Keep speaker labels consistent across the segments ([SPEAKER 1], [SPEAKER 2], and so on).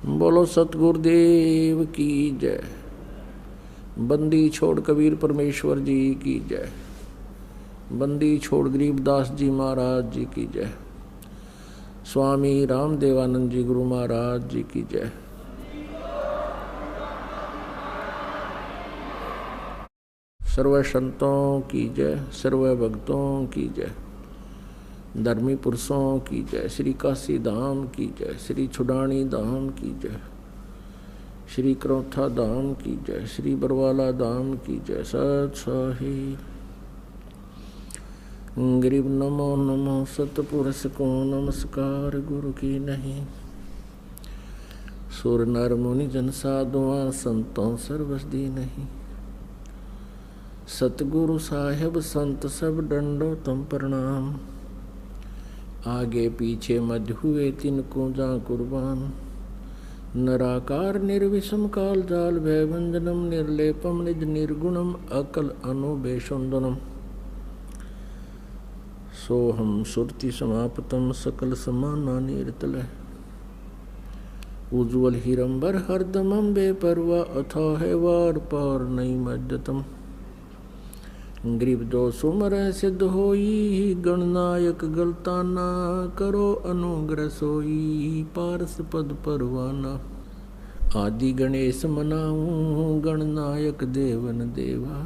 [SPEAKER 1] बोलो सतगुरुदेव की जय। बंदी छोड़ कबीर परमेश्वर जी की जय। बंदी छोड़ गरीबदास जी महाराज जी की जय। स्वामी रामदेवानंद जी गुरु महाराज जी की जय। सर्व संतों की जय, सर्व भक्तों की जय, धर्मी पुरुषों की जय, श्री काशी धाम की जय, श्री छुडानी धाम की जय, श्री क्रोथा धाम की जय, श्री बरवाला धाम की जय। सत साहिब गरीब नमो नमो सतपुरुष को नमस्कार गुरु की नहीं। सुर नर मुनि जन साधुआ संतों सर्वसदी नहीं। सतगुरु साहेब संत सब डंडो तम प्रणाम। आगे पीछे मध्य हुए तिनको जा कुर्बान। नराकार निर्विषम काल जाल भय भंजनम निर्लेपम निज निर्गुणम अकल अनुबेशुंदनम। सोहम सुरति समाप्तम सकल समाना निर्तल। उज्ज्वल हिरंबर हरदमम बेपरवा अथाह वार पार नहीं मज्जतम। गरीब दो सुमर सिद्ध होई गणनायक गलताना। करो अनुग्रह सोई पारस पद परवाना। आदि गणेश मनाऊं गणनायक देवन देवा।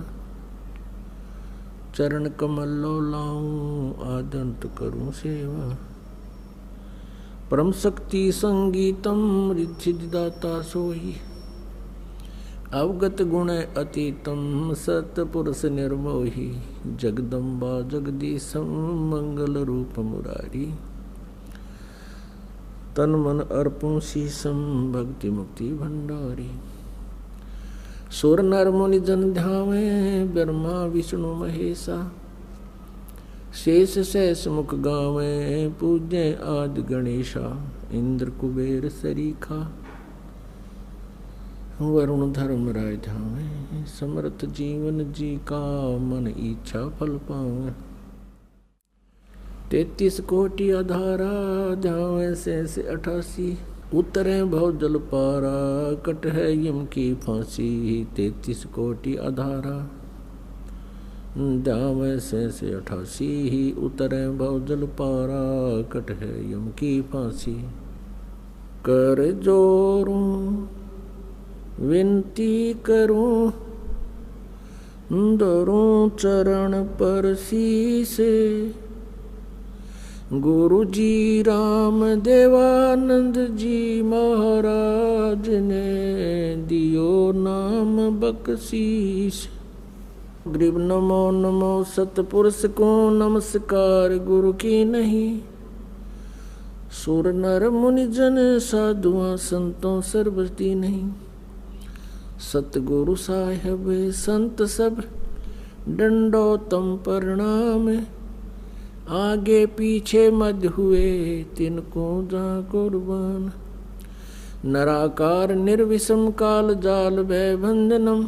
[SPEAKER 1] चरण कमल लो लाऊं आदंत करूं सेवा। परम शक्ति संगीतम रिद्धिदाता सोई। अवगत गुण अतीतम सतपुरुष निर्मोही। जगदम्बा जगदीशम मंगल रूप मुरारी। तन मन अर्पुं शीसम भक्ति मुक्ति भंडारी। सुर नर मुनि जन ध्यावे ब्रह्मा विष्णु महेशा। शेष शेष मुख गावे पूज्य आदि गणेशा। इंद्र कुबेर सरीखा वरुण धर्म राय धावे। समर्थ जीवन जी का मन इच्छा फल पावे। 33 कोटि आधारा ध्यावे से 88। उतरे भव जल पारा कट है यम की फांसी। 33 कोटि आधारा ध्यावे से 88। उतरे भव जल पारा कट है यम की फांसी। कर जोरूं विनती करूं धरूं चरण पर शीसे। गुरु जी राम देवानंद जी महाराज ने दियो नाम बख्शीश। गरीब नमो नमो सतपुरुष को नमस्कार गुरु की नहीं। सुर नर मुनि जन साधुआ संतों सर्वसदी नहीं। सतगुरु साहेब संत सब डंडो तम प्रणाम। आगे पीछे मध्य हुए तिनको जा कुर्बान। नराकार निर्विषम काल जाल भय भंजनम।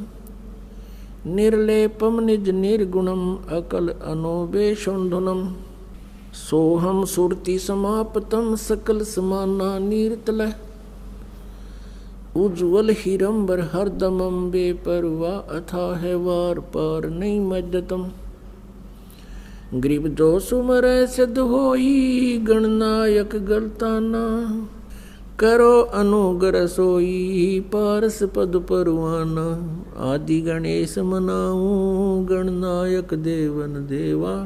[SPEAKER 1] निर्लेपम निज निर्गुणम अकल अनोबेशुंधनम। सोहम सुरति समाप्तम सकल समाना नीरतल। उज्ज्वल हिरंबर हरदमम बेपरवा अथाह वार पार नहीं मज्जतम। गरीब जो सुमर सिद्ध होई गणनायक गलताना। करो अनुग्रह सोई पारस पद परवाना। आदि गणेश मनाऊं गणनायक देवन देवा।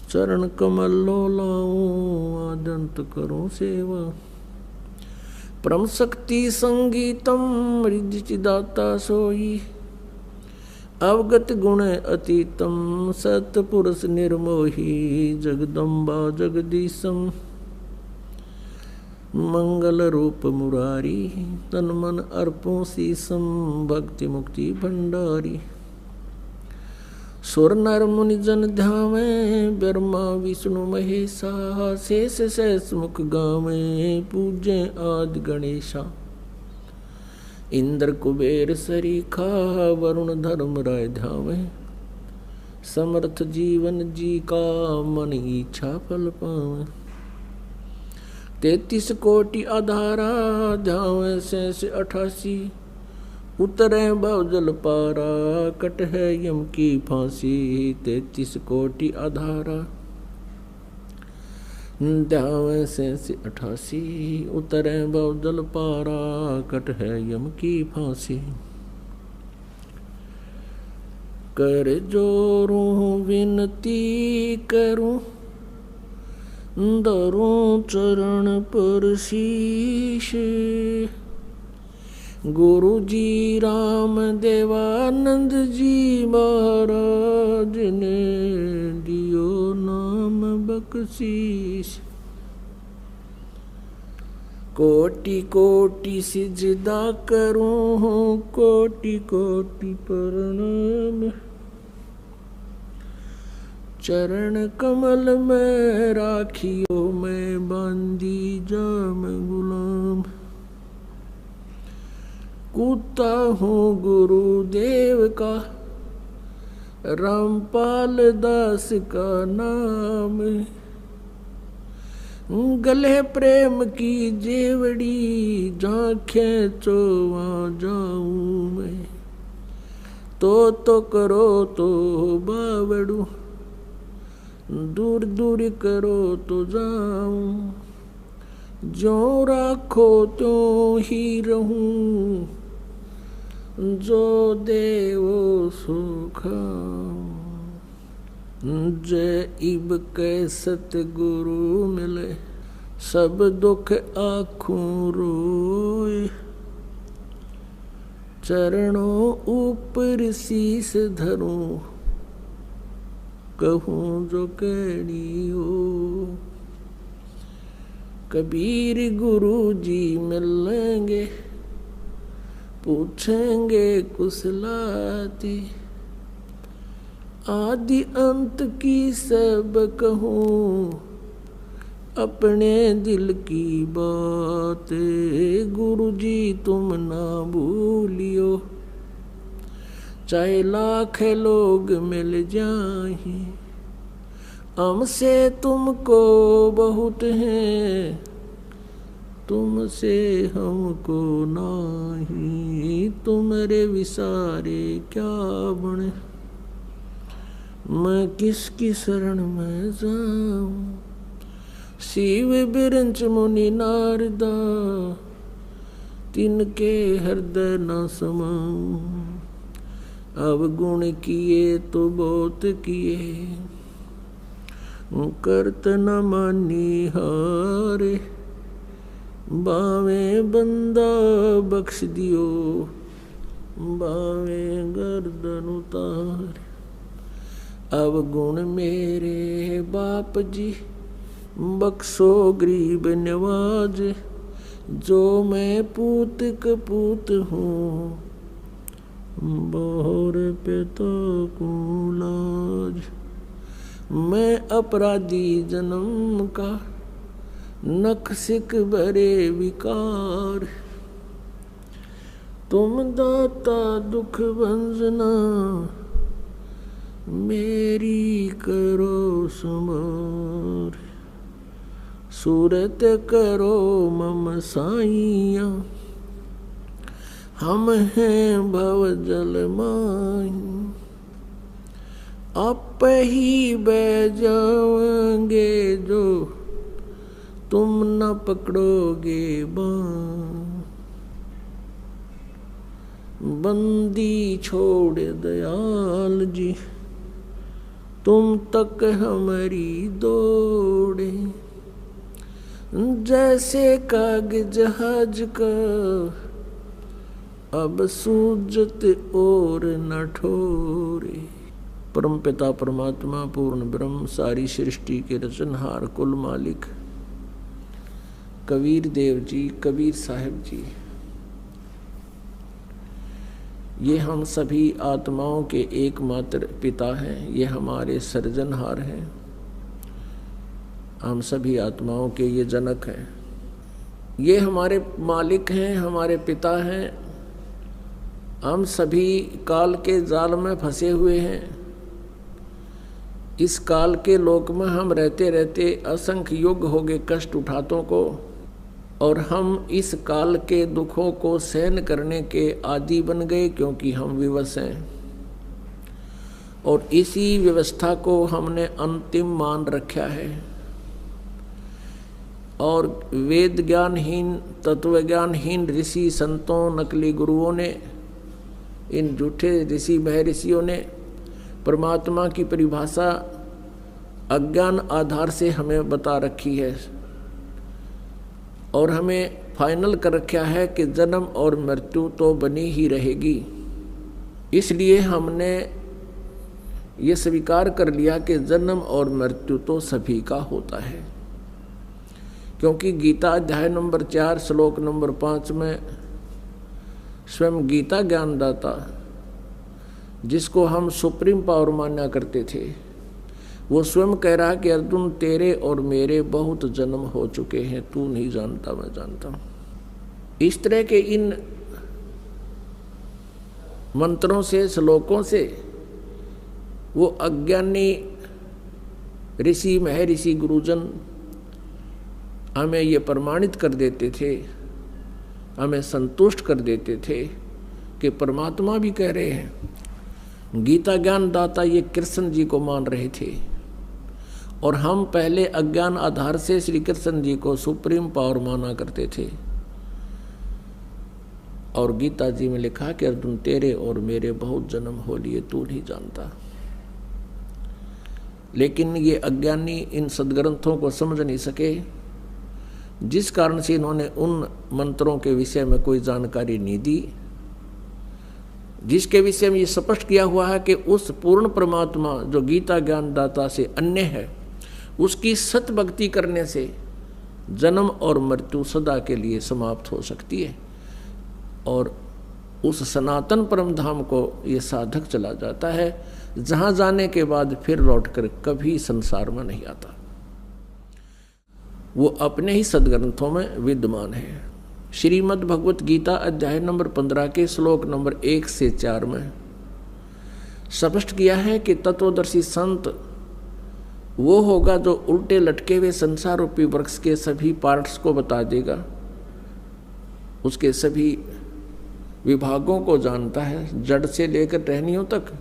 [SPEAKER 1] चरण कमल लो लाऊं आदंत करूं सेवा। परम शक्ति संगीतम रिद्धिदाता सोई। अवगत गुण अतीतम सतपुरुष निर्मोही। जगदम्बा जगदीशम मंगल रूप मुरारी। तन मन अर्पों शीसम भक्ति मुक्ति भंडारी। सुर नर मुनि जन ध्यावे ब्रह्मा विष्णु महेशा। शेष शेष मुख गावे पूज्य आदि गणेशा। इंद्र कुबेर सरीखा वरुण धर्म राय ध्यावे। समर्थ जीवन जी का मन इच्छा फल पावे। 33 कोटि आधारा ध्यान से 88 उतरे भवजल पारा कट है यम की फांसी। 33 कोटि आधारा ध्यान से 88 उतरे भवजल पारा कट है यम की फांसी। कर जोरूं विनती करूं धरूं चरण पर शीश। गुरु जी राम देवानंद जी महाराज ने दियो नाम बख्शीश। कोटि कोटि सिजदा करूं कोटि कोटि प्रणाम। चरण कमल में राखियो मैं बांधी जाम गुलाम। कूता हूँ गुरुदेव का रामपाल दास का नाम। गले प्रेम की जेवड़ी जहाँ खेचो वहाँ जाऊँ मैं। तो करो तो बावड़ू दूर दूर करो तो जाऊं। जो राखो त्यों ही रहूं जो देवो सो खाऊं। जय इब के सतगुरु मिले सब दुख आँखों रोए। चरणों ऊपर शीस धरूं कहूँ जो कहनी हो। कबीर गुरु जी मिलेंगे पूछेंगे कुशलाती। आदि अंत की सब कहूँ अपने दिल की बात। गुरु जी तुम ना भूलियो चाहे लाख लोग मिल जाएं। हमसे तुमको बहुत है तुमसे हमको नहीं। तुम्हारे विसारे क्या बने मैं किसकी शरण में जाऊं। शिव बिरंच मुनि नारदा तिनके हृदय न समाऊं। अब गुण किए तो बहुत किए करत न मानी हारे। बावे बंदा बख्श दियो बावे गर्दन उतार। अब गुण मेरे बाप जी बख्शो गरीब नवाज। जो मैं पूत कपूत हूँ बहुर पिता को लाज। मैं अपराधी जन्म का नक्सिक भरे विकार। तुम दाता दुख भंजना मेरी करो समार। सूरत करो मम साइया हम हैं भव जल माई। आप ही बह जाओगे जो तुम न पकड़ोगे बाँ। बंदी छोड़ दयाल जी तुम तक हमारी दौड़े। जैसे कागज जहाज का अब सूजत और न ठोरे। परम पिता परमात्मा पूर्ण ब्रह्म सारी सृष्टि के रचनहार कुल मालिक कबीर देव जी कबीर साहिब जी ये हम सभी आत्माओं के एकमात्र पिता हैं। ये हमारे सृजनहार हैं। हम सभी आत्माओं के ये जनक हैं। ये हमारे मालिक हैं हमारे पिता हैं। हम सभी काल के जाल में फंसे हुए हैं। इस काल के लोक में हम रहते रहते असंख्य युग हो गए कष्ट उठातों को, और हम इस काल के दुखों को सहन करने के आदी बन गए, क्योंकि हम विवश हैं। और इसी व्यवस्था को हमने अंतिम मान रखा है। और वेद ज्ञानहीन, तत्व ज्ञानहीन ऋषि संतों, नकली गुरुओं ने, इन झूठे ऋषि महर्षियों ने परमात्मा की परिभाषा अज्ञान आधार से हमें बता रखी है, और हमें फाइनल कर रखा है कि जन्म और मृत्यु तो बनी ही रहेगी। इसलिए हमने ये स्वीकार कर लिया कि जन्म और मृत्यु तो सभी का होता है, क्योंकि गीता अध्याय नंबर 4 श्लोक नंबर 5 में स्वयं गीता ज्ञानदाता, जिसको हम सुप्रीम पावर माना करते थे, वो स्वयं कह रहा कि अर्जुन तेरे और मेरे बहुत जन्म हो चुके हैं, तू नहीं जानता मैं जानता हूँ। इस तरह के इन मंत्रों से, श्लोकों से वो अज्ञानी ऋषि महर्षि गुरुजन हमें ये प्रमाणित कर देते थे, हमें संतुष्ट कर देते थे कि परमात्मा भी कह रहे हैं। गीता ज्ञान दाता ये कृष्ण जी को मान रहे थे, और हम पहले अज्ञान आधार से श्री कृष्ण जी को सुप्रीम पावर माना करते थे। और गीता जी में लिखा कि अर्जुन तेरे और मेरे बहुत जन्म हो लिए, तू नहीं जानता। लेकिन ये अज्ञानी इन सदग्रंथों को समझ नहीं सके, जिस कारण से इन्होंने उन मंत्रों के विषय में कोई जानकारी नहीं दी, जिसके विषय में ये स्पष्ट किया हुआ है कि उस पूर्ण परमात्मा जो गीता ज्ञान दाता से अन्य है, उसकी सत भक्ति करने से जन्म और मृत्यु सदा के लिए समाप्त हो सकती है, और उस सनातन परम धाम को ये साधक चला जाता है, जहाँ जाने के बाद फिर लौटकर कभी संसार में नहीं आता। वो अपने ही सदग्रंथों में विद्यमान है। श्रीमद् भगवत गीता अध्याय नंबर 15 के श्लोक नंबर 1 से 4 में स्पष्ट किया है कि तत्वदर्शी संत वो होगा जो उल्टे लटके हुए संसार रूपी वृक्ष के सभी पार्ट्स को बता देगा, उसके सभी विभागों को जानता है, जड़ से लेकर टहनियों तक।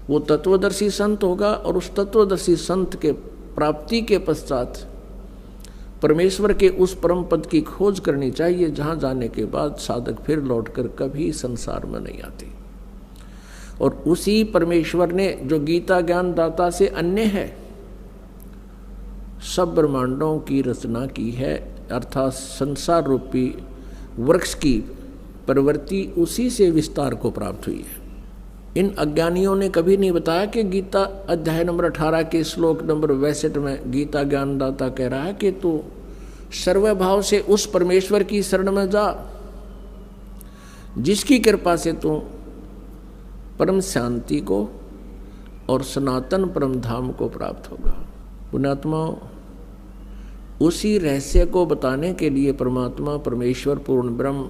[SPEAKER 1] वो तत्वदर्शी संत होगा, और उस तत्वदर्शी संत के प्राप्ति के पश्चात परमेश्वर के उस परम पद की खोज करनी चाहिए, जहाँ जाने के बाद साधक फिर लौटकर कभी संसार में नहीं आते। और उसी परमेश्वर ने जो गीता ज्ञान दाता से अन्य है, सब ब्रह्मांडों की रचना की है, अर्थात संसार रूपी वृक्ष की प्रवृत्ति उसी से विस्तार को प्राप्त हुई है। इन अज्ञानियों ने कभी नहीं बताया कि गीता अध्याय नंबर 18 के श्लोक नंबर 62 में गीता ज्ञानदाता कह रहा है कि तू सर्वभाव से उस परमेश्वर की शरण में जा, जिसकी कृपा से तू परम शांति को और सनातन परम धाम को प्राप्त होगा। पुण्यात्माओं, उसी रहस्य को बताने के लिए परमात्मा परमेश्वर पूर्ण ब्रह्म,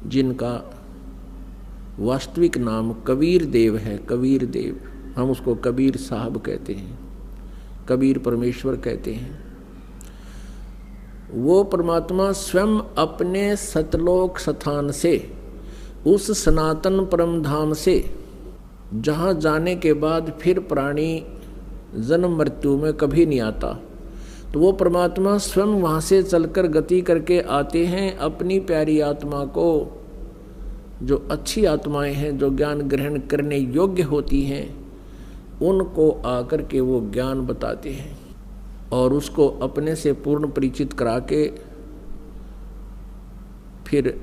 [SPEAKER 1] जिनका वास्तविक नाम कबीर देव है, कबीर देव, हम उसको कबीर साहब कहते हैं, कबीर परमेश्वर कहते हैं, वो परमात्मा स्वयं अपने सतलोक स्थान से, उस सनातन परम धाम से, जहाँ जाने के बाद फिर प्राणी जन्म मृत्यु में कभी नहीं आता, तो वो परमात्मा स्वयं वहाँ से चलकर गति करके आते हैं अपनी प्यारी आत्मा को, जो अच्छी आत्माएं हैं, जो ज्ञान ग्रहण करने योग्य होती हैं, उनको आकर के वो ज्ञान बताते हैं, और उसको अपने से पूर्ण परिचित करा के फिर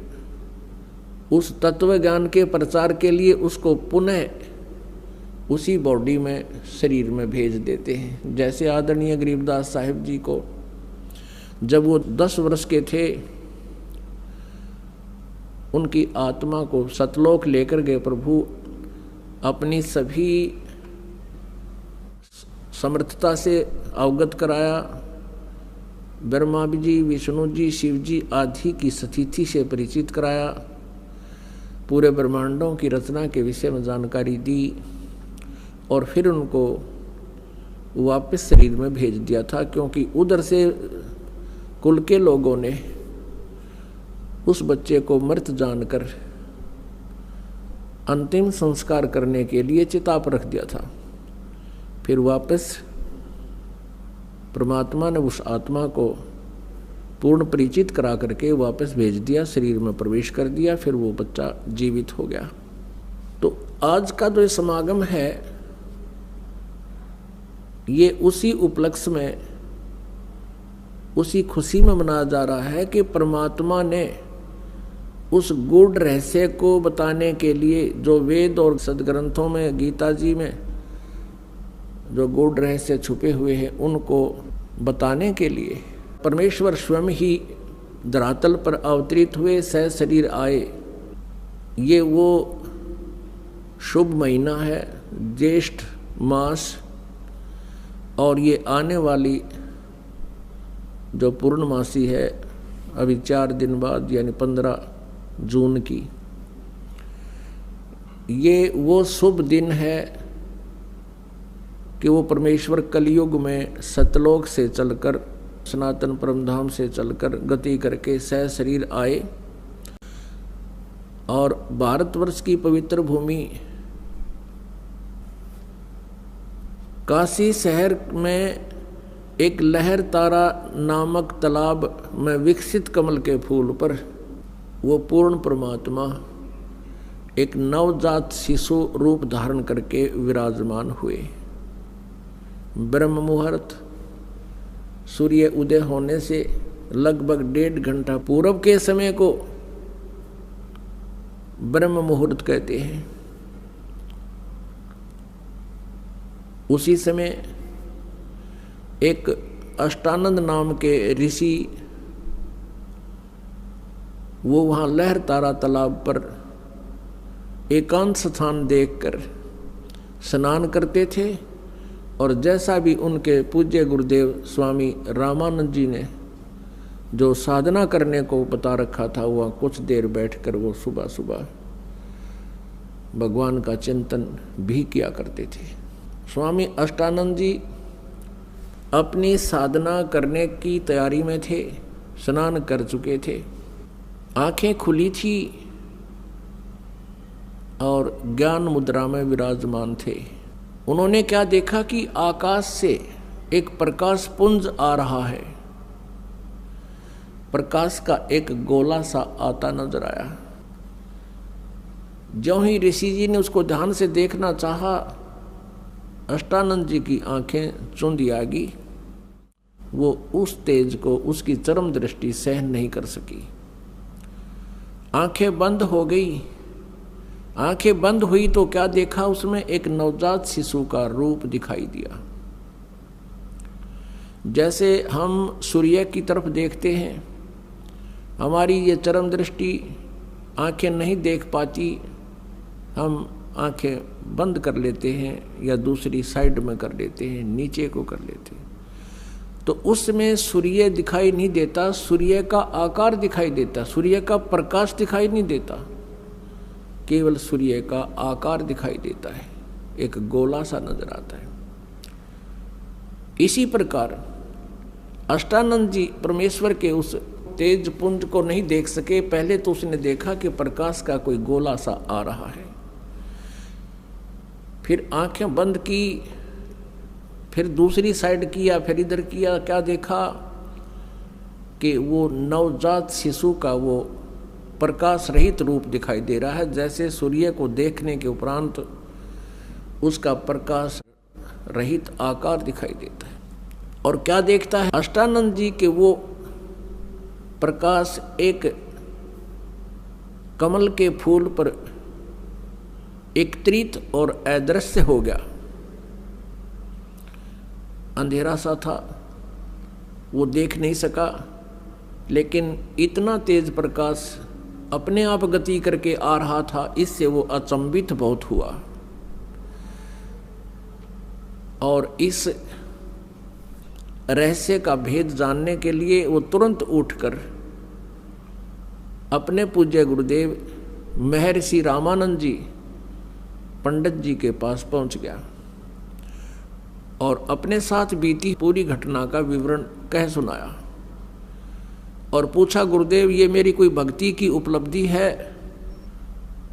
[SPEAKER 1] उस तत्व ज्ञान के प्रचार के लिए उसको पुनः उसी बॉडी में, शरीर में भेज देते हैं। जैसे आदरणीय गरीबदास साहिब जी को जब वो 10 वर्ष के थे, उनकी आत्मा को सतलोक लेकर गए प्रभु, अपनी सभी समर्थता से अवगत कराया, ब्रह्मा जी, विष्णु जी, शिव जी आदि की स्थिति से परिचित कराया, पूरे ब्रह्मांडों की रचना के विषय में जानकारी दी, और फिर उनको वापस शरीर में भेज दिया था, क्योंकि उधर से कुल के लोगों ने उस बच्चे को मृत जानकर अंतिम संस्कार करने के लिए चिता पर रख दिया था। फिर वापस परमात्मा ने उस आत्मा को पूर्ण परिचित करा करके वापस भेज दिया, शरीर में प्रवेश कर दिया, फिर वो बच्चा जीवित हो गया। तो आज का जो समागम है ये उसी उपलक्ष्य में, उसी खुशी में मनाया जा रहा है कि परमात्मा ने उस गूढ़ रहस्य को बताने के लिए, जो वेद और सदग्रंथों में, गीता जी में जो गूढ़ रहस्य छुपे हुए हैं उनको बताने के लिए परमेश्वर स्वयं ही धरातल पर अवतरित हुए, सह शरीर आए। ये वो शुभ महीना है, ज्येष्ठ मास, और ये आने वाली जो पूर्णमासी है अभी 4 दिन बाद यानी 15 जून की, ये वो शुभ दिन है कि वो परमेश्वर कलयुग में सतलोक से चलकर, सनातन परमधाम से चलकर गति करके सह शरीर आए और भारतवर्ष की पवित्र भूमि काशी शहर में एक लहर तारा नामक तालाब में विकसित कमल के फूल पर वो पूर्ण परमात्मा एक नवजात शिशु रूप धारण करके विराजमान हुए। ब्रह्म मुहूर्त, सूर्य उदय होने से लगभग 1.5 घंटा पूर्व के समय को ब्रह्म मुहूर्त कहते हैं। उसी समय एक अष्टानंद नाम के ऋषि वो वहाँ लहर तारा तालाब पर एकांत स्थान देखकर स्नान करते थे, और जैसा भी उनके पूज्य गुरुदेव स्वामी रामानंद जी ने जो साधना करने को बता रखा था, वह कुछ देर बैठकर वो सुबह सुबह भगवान का चिंतन भी किया करते थे। स्वामी अष्टानंद जी अपनी साधना करने की तैयारी में थे, स्नान कर चुके थे, आंखें खुली थी और ज्ञान मुद्रा में विराजमान थे। उन्होंने क्या देखा कि आकाश से एक प्रकाश पुंज आ रहा है। प्रकाश का एक गोला सा आता नजर आया। ज्यों ही ऋषि जी ने उसको ध्यान से देखना चाहा, अष्टानंद जी की आंखें चुंधी आ गई। वो उस तेज को, उसकी चरम दृष्टि सहन नहीं कर सकी, आंखें बंद हो गई। आंखें बंद हुई तो क्या देखा, उसमें एक नवजात शिशु का रूप दिखाई दिया। जैसे हम सूर्य की तरफ देखते हैं, हमारी ये चरम दृष्टि आंखें नहीं देख पाती, हम आंखें बंद कर लेते हैं या दूसरी साइड में कर लेते हैं, नीचे को कर लेते हैं, तो उसमें सूर्य दिखाई नहीं देता, सूर्य का आकार दिखाई देता, सूर्य का प्रकाश दिखाई नहीं देता, केवल सूर्य का आकार दिखाई देता है, एक गोला सा नजर आता है। इसी प्रकार अष्टानंद जी परमेश्वर के उस तेज पुंज को नहीं देख सके। पहले तो उसने देखा कि प्रकाश का कोई गोला सा आ रहा है, फिर आंखें बंद की, फिर दूसरी साइड किया, फिर इधर किया, क्या देखा कि वो नवजात शिशु का वो प्रकाश रहित रूप दिखाई दे रहा है। जैसे सूर्य को देखने के उपरांत उसका प्रकाश रहित आकार दिखाई देता है। और क्या देखता है अष्टानंद जी के वो प्रकाश एक कमल के फूल पर एकत्रित और अदृश्य हो गया। अंधेरा सा था, वो देख नहीं सका, लेकिन इतना तेज प्रकाश अपने आप गति करके आ रहा था, इससे वो अचंभित बहुत हुआ। और इस रहस्य का भेद जानने के लिए वो तुरंत उठकर अपने पूज्य गुरुदेव महर्षि रामानंद जी पंडित जी के पास पहुंच गया। और अपने साथ बीती पूरी घटना का विवरण कह सुनाया और पूछा, गुरुदेव ये मेरी कोई भक्ति की उपलब्धि है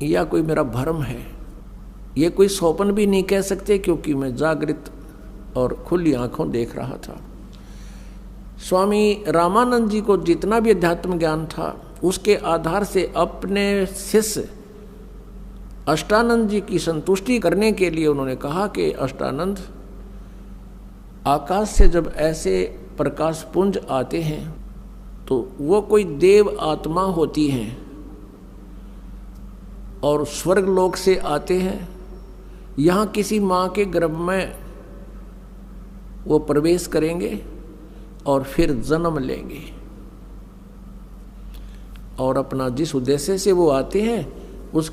[SPEAKER 1] या कोई मेरा भ्रम है? ये कोई स्वप्न भी नहीं कह सकते क्योंकि मैं जागृत और खुली आंखों देख रहा था। स्वामी रामानंद जी को जितना भी अध्यात्म ज्ञान था उसके आधार से अपने शिष्य अष्टानंद जी की संतुष्टि करने के लिए उन्होंने कहा कि अष्टानंद, आकाश से जब ऐसे प्रकाश पुंज आते हैं तो वो कोई देव आत्मा होती हैं और स्वर्ग लोक से आते हैं, यहाँ किसी माँ के गर्भ में वो प्रवेश करेंगे और फिर जन्म लेंगे और अपना जिस उद्देश्य से वो आते हैं उस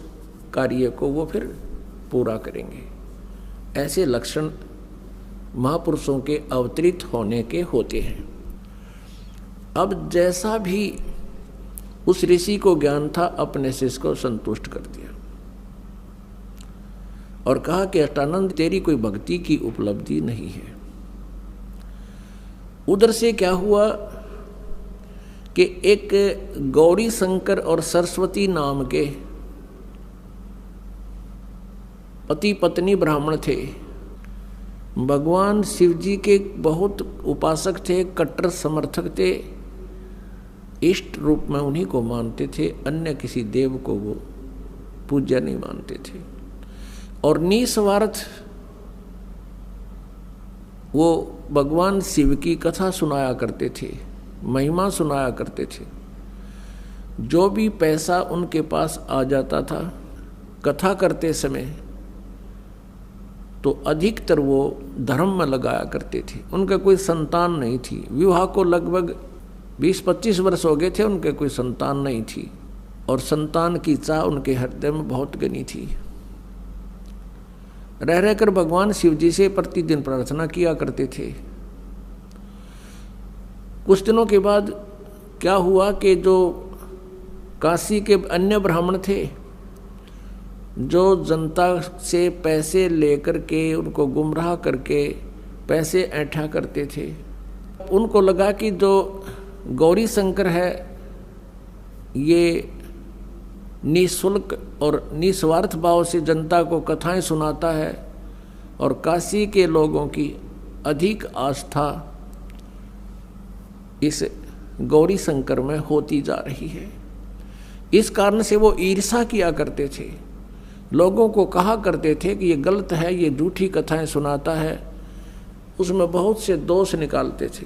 [SPEAKER 1] कार्य को वो फिर पूरा करेंगे। ऐसे लक्षण महापुरुषों के अवतरित होने के होते हैं। अब जैसा भी उस ऋषि को ज्ञान था अपने शिष्य को संतुष्ट कर दिया और कहा कि अष्टानंद तेरी कोई भक्ति की उपलब्धि नहीं है। उधर से क्या हुआ कि एक गौरी शंकर और सरस्वती नाम के पति पत्नी ब्राह्मण थे। भगवान शिव जी के बहुत उपासक थे, कट्टर समर्थक थे, इष्ट रूप में उन्हीं को मानते थे, अन्य किसी देव को वो पूज्य नहीं मानते थे और निस्वार्थ वो भगवान शिव की कथा सुनाया करते थे, महिमा सुनाया करते थे। जो भी पैसा उनके पास आ जाता था कथा करते समय तो अधिकतर वो धर्म में लगाया करते थे। उनका कोई संतान नहीं थी, विवाह को लगभग 20-25 वर्ष हो गए थे, उनके कोई संतान नहीं थी और संतान की चाह उनके हृदय में बहुत घनी थी। रह रहकर भगवान शिव जी से प्रतिदिन प्रार्थना किया करते थे। कुछ दिनों के बाद क्या हुआ कि जो काशी के अन्य ब्राह्मण थे जो जनता से पैसे लेकर के उनको गुमराह करके पैसे ऐंठा करते थे, उनको लगा कि जो गौरी शंकर है ये निःशुल्क और निस्वार्थ भाव से जनता को कथाएं सुनाता है और काशी के लोगों की अधिक आस्था इस गौरी शंकर में होती जा रही है। इस कारण से वो ईर्षा किया करते थे, लोगों को कहा करते थे कि ये गलत है, ये झूठी कथाएं सुनाता है, उसमें बहुत से दोष निकालते थे।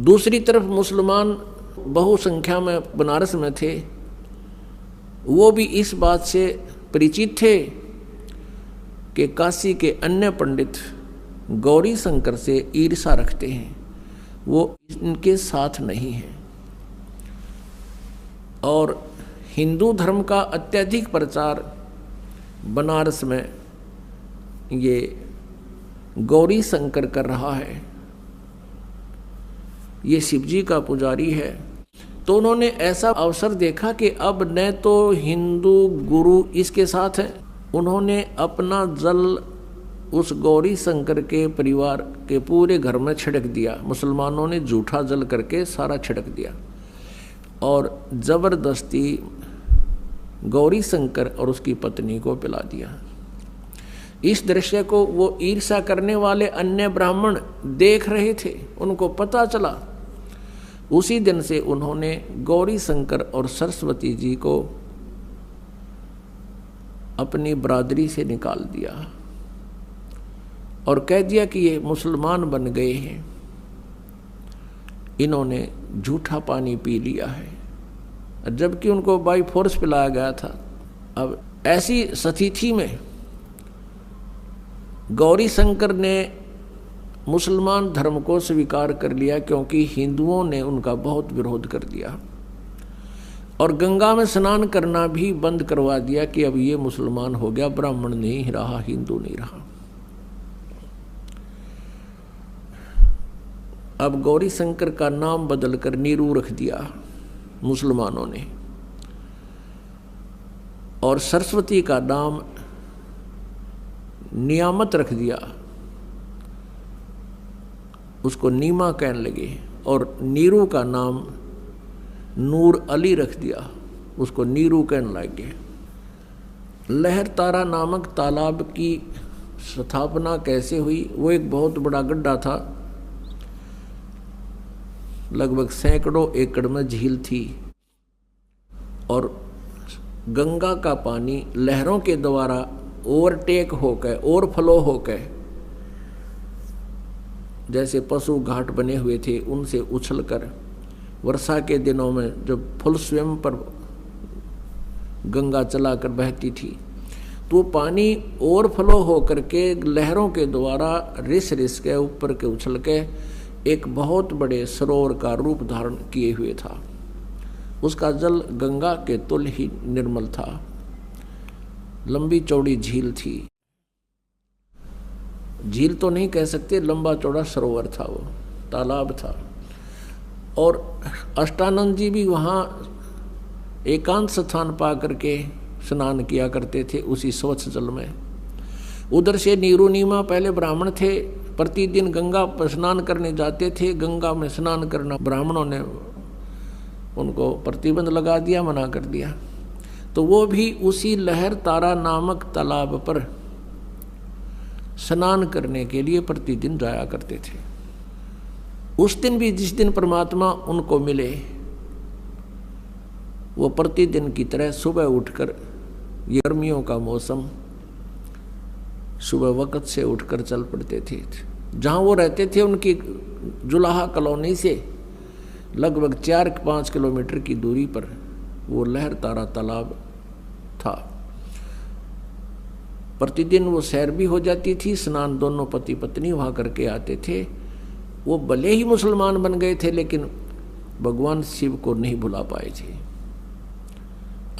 [SPEAKER 1] दूसरी तरफ मुसलमान बहुसंख्या में बनारस में थे, वो भी इस बात से परिचित थे कि काशी के अन्य पंडित गौरी शंकर से ईर्षा रखते हैं, वो इनके साथ नहीं है। और हिंदू धर्म का अत्यधिक प्रचार बनारस में ये गौरी शंकर कर रहा है, ये शिव जी का पुजारी है। तो उन्होंने ऐसा अवसर देखा कि अब न तो हिंदू गुरु इसके साथ हैं, उन्होंने अपना जल उस गौरी शंकर के परिवार के पूरे घर में छिड़क दिया। मुसलमानों ने झूठा जल करके सारा छिड़क दिया और जबरदस्ती गौरी शंकर और उसकी पत्नी को पिला दिया। इस दृश्य को वो ईर्ष्या करने वाले अन्य ब्राह्मण देख रहे थे, उनको पता चला। उसी दिन से उन्होंने गौरी शंकर और सरस्वती जी को अपनी बरादरी से निकाल दिया और कह दिया कि ये मुसलमान बन गए हैं, इन्होंने झूठा पानी पी लिया है, जबकि उनको बाई फोर्स पिलाया गया था। अब ऐसी स्थिति में गौरी शंकर ने मुसलमान धर्म को स्वीकार कर लिया क्योंकि हिंदुओं ने उनका बहुत विरोध कर दिया और गंगा में स्नान करना भी बंद करवा दिया कि अब ये मुसलमान हो गया, ब्राह्मण नहीं रहा, हिंदू नहीं रहा। अब गौरी शंकर का नाम बदलकर नीरू रख दिया मुसलमानों ने और सरस्वती का नाम नियामत रख दिया। उसको नीमा कहने लगे और नीरू का नाम नूर अली रख दिया, उसको नीरू कहने लगे। लहर तारा नामक तालाब की स्थापना कैसे हुई? वो एक बहुत बड़ा गड्ढा था, लगभग सैकड़ों एकड़ में झील थी और गंगा का पानी लहरों के द्वारा ओवरटेक होकर ओवरफ्लो होकर, जैसे पशु घाट बने हुए थे उनसे उछलकर वर्षा के दिनों में जब फुल स्वयं पर गंगा चलाकर बहती थी तो पानी ओवरफ्लो होकर के लहरों के द्वारा रिस रिस के ऊपर के उछल के एक बहुत बड़े सरोवर का रूप धारण किए हुए था। उसका जल गंगा के तुल्य ही निर्मल था। लंबी चौड़ी झील थी, झील तो नहीं कह सकते, लंबा चौड़ा सरोवर था, वो तालाब था। और अष्टानंद जी भी वहाँ एकांत स्थान पा करके स्नान किया करते थे उसी स्वच्छ जल में। उधर से नीरू नीमा पहले ब्राह्मण थे, प्रतिदिन गंगा पर स्नान करने जाते थे। गंगा में स्नान करना ब्राह्मणों ने उनको प्रतिबंध लगा दिया, मना कर दिया। तो वो भी उसी लहर तारा नामक तालाब पर स्नान करने के लिए प्रतिदिन जाया करते थे। उस दिन भी जिस दिन परमात्मा उनको मिले, वो प्रतिदिन की तरह सुबह उठकर, गर्मियों का मौसम, सुबह वक्त से उठकर चल पड़ते थे। जहाँ वो रहते थे उनकी जुलाहा कॉलोनी से लगभग 4-5 किलोमीटर की दूरी पर वो लहर तारा तालाब था। प्रतिदिन वो सैर भी हो जाती थी, स्नान दोनों पति पत्नी वहाँ करके आते थे। वो भले ही मुसलमान बन गए थे लेकिन भगवान शिव को नहीं भुला पाए थे।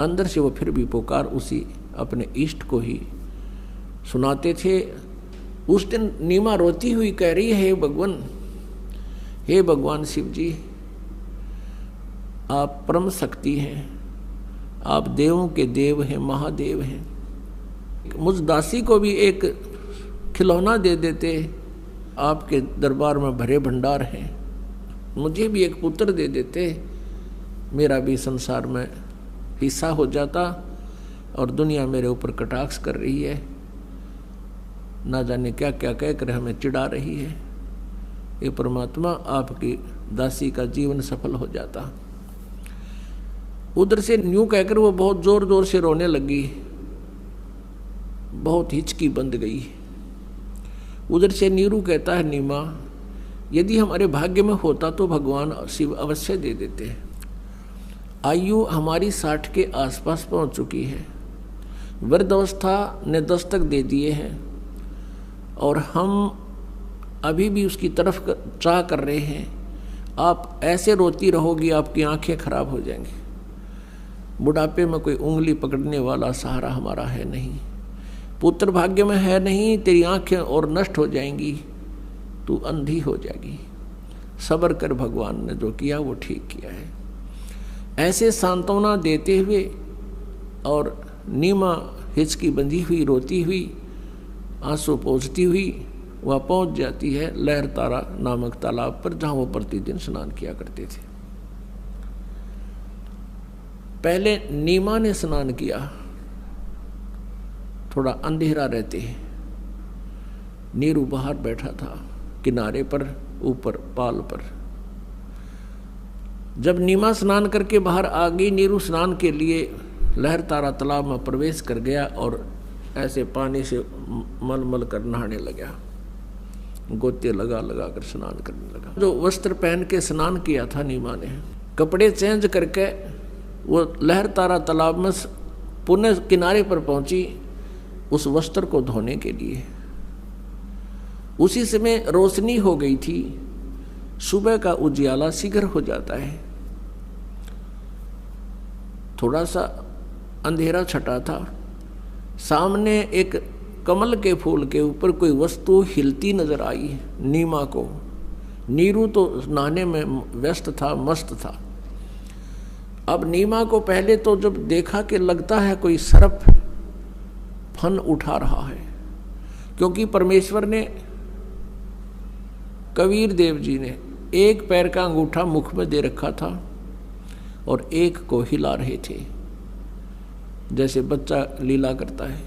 [SPEAKER 1] अंदर से वो फिर भी पुकार उसी अपने इष्ट को ही सुनाते थे। उस दिन नीमा रोती हुई कह रही है, हे भगवान शिव जी, आप परम शक्ति हैं, आप देवों के देव हैं, महादेव हैं। मुझ दासी को भी एक खिलौना दे देते, आपके दरबार में भरे भंडार हैं। मुझे भी एक पुत्र दे देते, मेरा भी संसार में हिस्सा हो जाता। और दुनिया मेरे ऊपर कटाक्ष कर रही है, ना जाने क्या क्या कहकर हमें चिढ़ा रही है। ये परमात्मा, आपकी दासी का जीवन सफल हो जाता। उधर से न्यू कहकर वो बहुत जोर जोर से रोने लगी, बहुत हिचकी बंद गई। उधर से नीरू कहता है, नीमा, यदि हमारे भाग्य में होता तो भगवान शिव अवश्य दे देते। आयु हमारी 60 के आसपास पहुंच चुकी है, वृद्धावस्था ने दस्तक दे दिए हैं और हम अभी भी उसकी तरफ चाह कर रहे हैं। आप ऐसे रोती रहोगी, आपकी आंखें खराब हो जाएंगी। बुढ़ापे में कोई उंगली पकड़ने वाला सहारा हमारा है नहीं, पुत्र भाग्य में है नहीं, तेरी आंखें और नष्ट हो जाएंगी, तू अंधी हो जाएगी। सब्र कर, भगवान ने जो किया वो ठीक किया है। ऐसे सांत्वना देते हुए और नीमा हिचकी बंधी हुई, रोती हुई, आंसू पोंछती हुई वह पहुंच जाती है लहर तारा नामक तालाब पर, जहां वो प्रतिदिन स्नान किया करते थे। पहले नीमा ने स्नान किया, थोड़ा अंधेरा रहते, नीरू बाहर बैठा था किनारे पर, ऊपर पाल पर। जब नीमा स्नान करके बाहर आ गई, नीरू स्नान के लिए लहर तारा तालाब में प्रवेश कर गया और ऐसे पानी से मल कर नहाने लगा, गोते लगा लगा कर स्नान करने लगा। जो वस्त्र पहन के स्नान किया था नीमा ने, कपड़े चेंज करके वो लहर तारा तालाब में पुनः किनारे पर पहुंची उस वस्त्र को धोने के लिए। उसी समय रोशनी हो गई थी, सुबह का उजियाला शीघ्र हो जाता है। थोड़ा सा अंधेरा छटा था, सामने एक कमल के फूल के ऊपर कोई वस्तु हिलती नजर आई नीमा को। नीरू तो नहाने में व्यस्त था, मस्त था। अब नीमा को पहले तो जब देखा कि लगता है कोई सर्प फन उठा रहा है, क्योंकि परमेश्वर ने कबीर देव जी ने एक पैर का अंगूठा मुख में दे रखा था और एक को हिला रहे थे, जैसे बच्चा लीला करता है।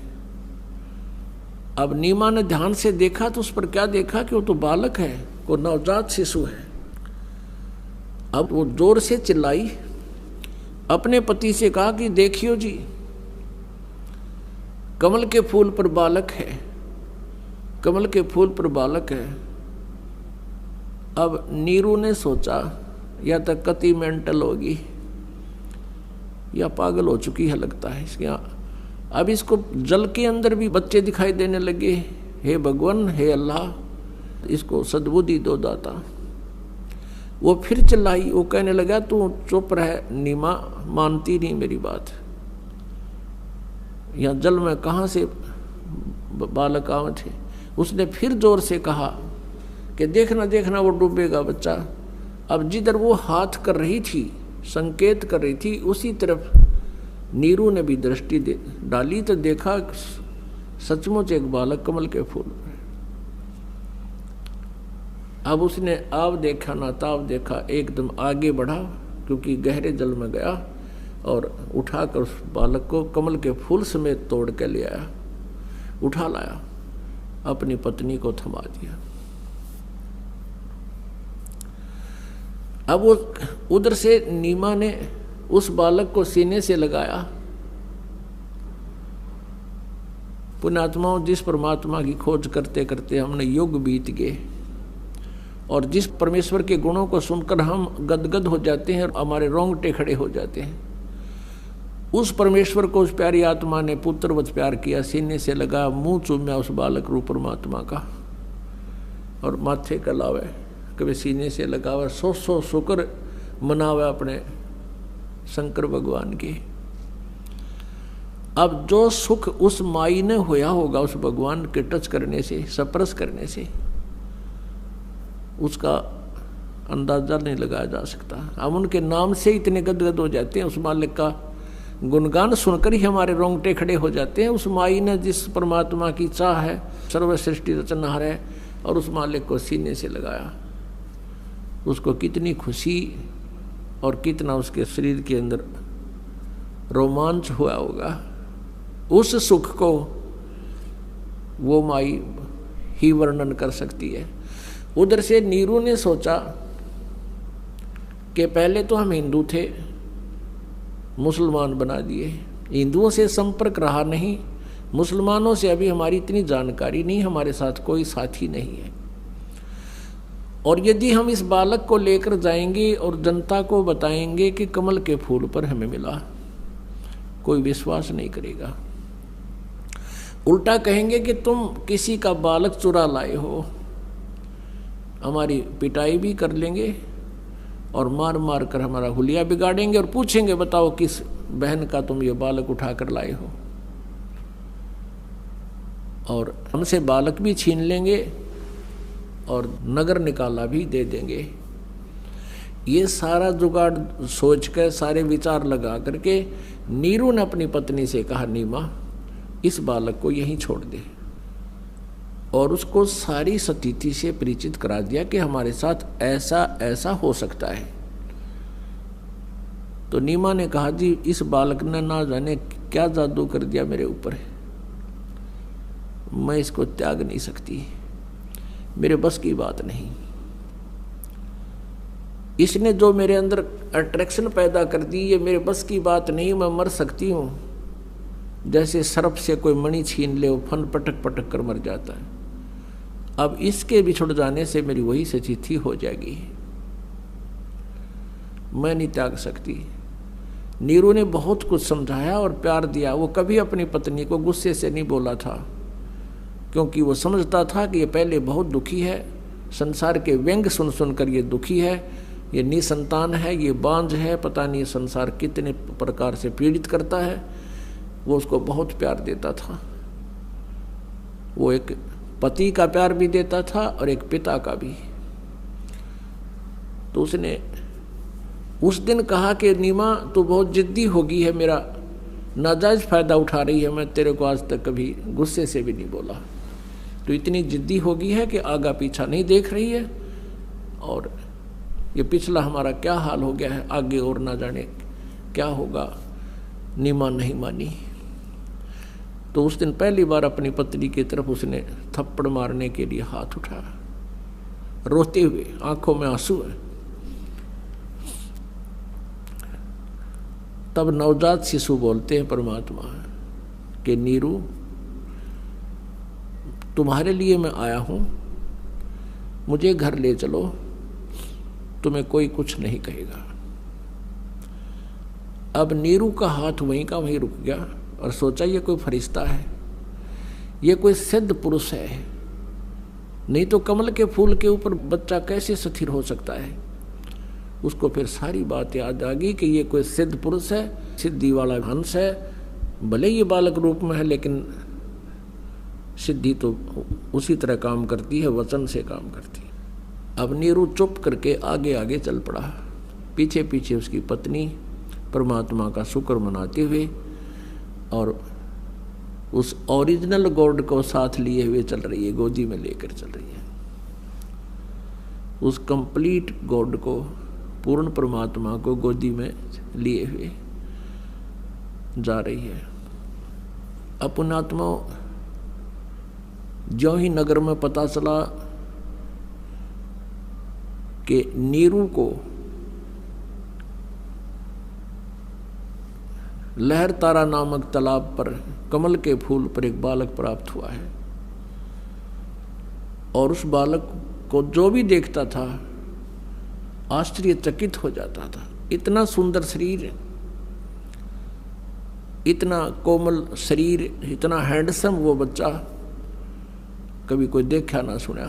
[SPEAKER 1] अब नीमा ने ध्यान से देखा तो उस पर क्या देखा कि वो तो बालक है, वो नवजात शिशु है। अब वो जोर से चिल्लाई, अपने पति से कहा कि देखियो जी, कमल के फूल पर बालक है, कमल के फूल पर बालक है। अब नीरू ने सोचा या तो कति मेंटल होगी या पागल हो चुकी है लगता है इसके। अब इसको जल के अंदर भी बच्चे दिखाई देने लगे। हे भगवान, हे अल्लाह, इसको सद्बुद्धि दो दाता। वो फिर चिल्लाई, वो कहने लगा तू चुप रह नीमा, मानती नहीं मेरी बात। यहाँ जल में कहाँ से बालक आए थे। उसने फिर जोर से कहा कि देखना देखना वो डूबेगा बच्चा। अब जिधर वो हाथ कर रही थी, संकेत कर रही थी, उसी तरफ नीरू ने भी दृष्टि डाली तो देखा सचमुच एक बालक कमल के फूल पर। अब उसने आव देखा ना ताव देखा, एकदम आगे बढ़ा क्योंकि गहरे जल में गया और उठाकर उस बालक को कमल के फूल समेत तोड़ के ले आया, उठा लाया, अपनी पत्नी को थमा दिया। अब वो उधर से नीमा ने उस बालक को सीने से लगाया। पुण्यात्माओं, जिस परमात्मा की खोज करते करते हमने युग बीत गए और जिस परमेश्वर के गुणों को सुनकर हम गदगद हो जाते हैं और हमारे रोंगटे खड़े हो जाते हैं, उस परमेश्वर को उस प्यारी आत्मा ने पुत्रवत प्यार किया, सीने से लगा, मुंह चूम्या उस बालक रूप परमात्मा का और माथे का लावे, कभी सीने से लगावे, सौ शुक्र मनावे अपने शंकर भगवान की। अब जो सुख उस माई ने होया होगा उस भगवान के टच करने से, स्पर्श करने से, उसका अंदाजा नहीं लगाया जा सकता। हम उनके नाम से इतने गदगद हो जाते हैं, उस मालिक का गुणगान सुनकर ही हमारे रोंगटे खड़े हो जाते हैं। उस माई ने जिस परमात्मा की चाह है, सर्व सृष्टि रचनहार है, और उस मालिक को सीने से लगाया, उसको कितनी खुशी और कितना उसके शरीर के अंदर रोमांच हुआ होगा। उस सुख को वो माई ही वर्णन कर सकती है। उधर से नीरू ने सोचा कि पहले तो हम हिंदू थे, मुसलमान बना दिए, हिंदुओं से संपर्क रहा नहीं, मुसलमानों से अभी हमारी इतनी जानकारी नहीं, हमारे साथ कोई साथी नहीं है। और यदि हम इस बालक को लेकर जाएंगे और जनता को बताएंगे कि कमल के फूल पर हमें मिला, कोई विश्वास नहीं करेगा। उल्टा कहेंगे कि तुम किसी का बालक चुरा लाए हो, हमारी पिटाई भी कर लेंगे और मार मार कर हमारा हुलिया बिगाड़ेंगे और पूछेंगे बताओ किस बहन का तुम ये बालक उठा कर लाए हो, और हमसे बालक भी छीन लेंगे और नगर निकाला भी दे देंगे। ये सारा जुगाड़ सोच कर, सारे विचार लगा करके नीरू ने अपनी पत्नी से कहा, नीमा इस बालक को यहीं छोड़ दे, और उसको सारी स्थिति से परिचित करा दिया कि हमारे साथ ऐसा ऐसा हो सकता है। तो नीमा ने कहा, जी इस बालक ने ना जाने क्या जादू कर दिया मेरे ऊपर, मैं इसको त्याग नहीं सकती, मेरे बस की बात नहीं। इसने जो मेरे अंदर अट्रैक्शन पैदा कर दी, ये मेरे बस की बात नहीं, मैं मर सकती हूँ। जैसे सर्प से कोई मणि छीन ले, वो फन पटक पटक कर मर जाता है। अब इसके बिछुड़ जाने से मेरी वही स्थिति हो जाएगी, मैं नहीं त्याग सकती। नीरू ने बहुत कुछ समझाया और प्यार दिया। वो कभी अपनी पत्नी को गुस्से से नहीं बोला था, क्योंकि वो समझता था कि ये पहले बहुत दुखी है, संसार के व्यंग सुन सुनकर ये दुखी है, ये निसंतान है, ये बांझ है, पता नहीं संसार कितने प्रकार से पीड़ित करता है। वो उसको बहुत प्यार देता था। वो एक पति का प्यार भी देता था और एक पिता का भी। तो उसने उस दिन कहा कि नीमा तू बहुत जिद्दी हो गई है, मेरा नाजायज फायदा उठा रही है, मैं तेरे को आज तक कभी गुस्से से भी नहीं बोला, तो इतनी जिद्दी हो गई है कि आगा पीछा नहीं देख रही है, और ये पिछला हमारा क्या हाल हो गया है, आगे और ना जाने क्या होगा। नीमा नहीं मानी। तो उस दिन पहली बार अपनी पत्नी की तरफ उसने थप्पड़ मारने के लिए हाथ उठाया, रोते हुए, आंखों में आंसू है। तब नवजात शिशु बोलते हैं परमात्मा कि नीरू, तुम्हारे लिए मैं आया हूं, मुझे घर ले चलो, तुम्हें कोई कुछ नहीं कहेगा। अब नीरू का हाथ वहीं का वहीं रुक गया और सोचा ये कोई फरिश्ता है, ये कोई सिद्ध पुरुष है, नहीं तो कमल के फूल के ऊपर बच्चा कैसे स्थिर हो सकता है। उसको फिर सारी बात याद आ गई कि ये कोई सिद्ध पुरुष है, सिद्धि वाला हंस है, भले ये बालक रूप में है लेकिन सिद्धि तो उसी तरह काम करती है, वचन से काम करती है। अब नीरू चुप करके आगे आगे चल पड़ा, पीछे पीछे उसकी पत्नी परमात्मा का शुक्र मनाते हुए और उस ओरिजिनल गॉड को साथ लिए हुए चल रही है, गोदी में लेकर चल रही है। उस कंप्लीट गॉड को, पूर्ण परमात्मा को गोदी में लिए हुए जा रही है। अपनात्मा जो ही नगर में पता चला कि नीरू को लहर तारा नामक तालाब पर कमल के फूल पर एक बालक प्राप्त हुआ है, और उस बालक को जो भी देखता था आश्चर्यचकित हो जाता था। इतना सुंदर शरीर, इतना कोमल शरीर, इतना हैंडसम वो बच्चा कभी कोई देखा ना सुना।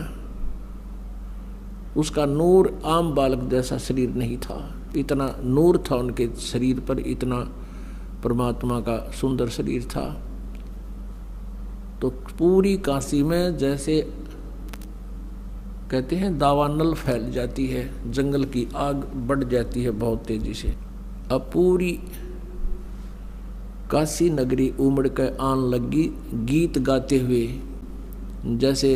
[SPEAKER 1] उसका नूर आम बालक जैसा शरीर नहीं था, इतना नूर था उनके शरीर पर, इतना परमात्मा का सुंदर शरीर था। तो पूरी काशी में जैसे कहते हैं दावानल फैल जाती है, जंगल की आग बढ़ जाती है बहुत तेजी से। अब पूरी काशी नगरी उमड़ कर आन लगी, गीत गाते हुए, जैसे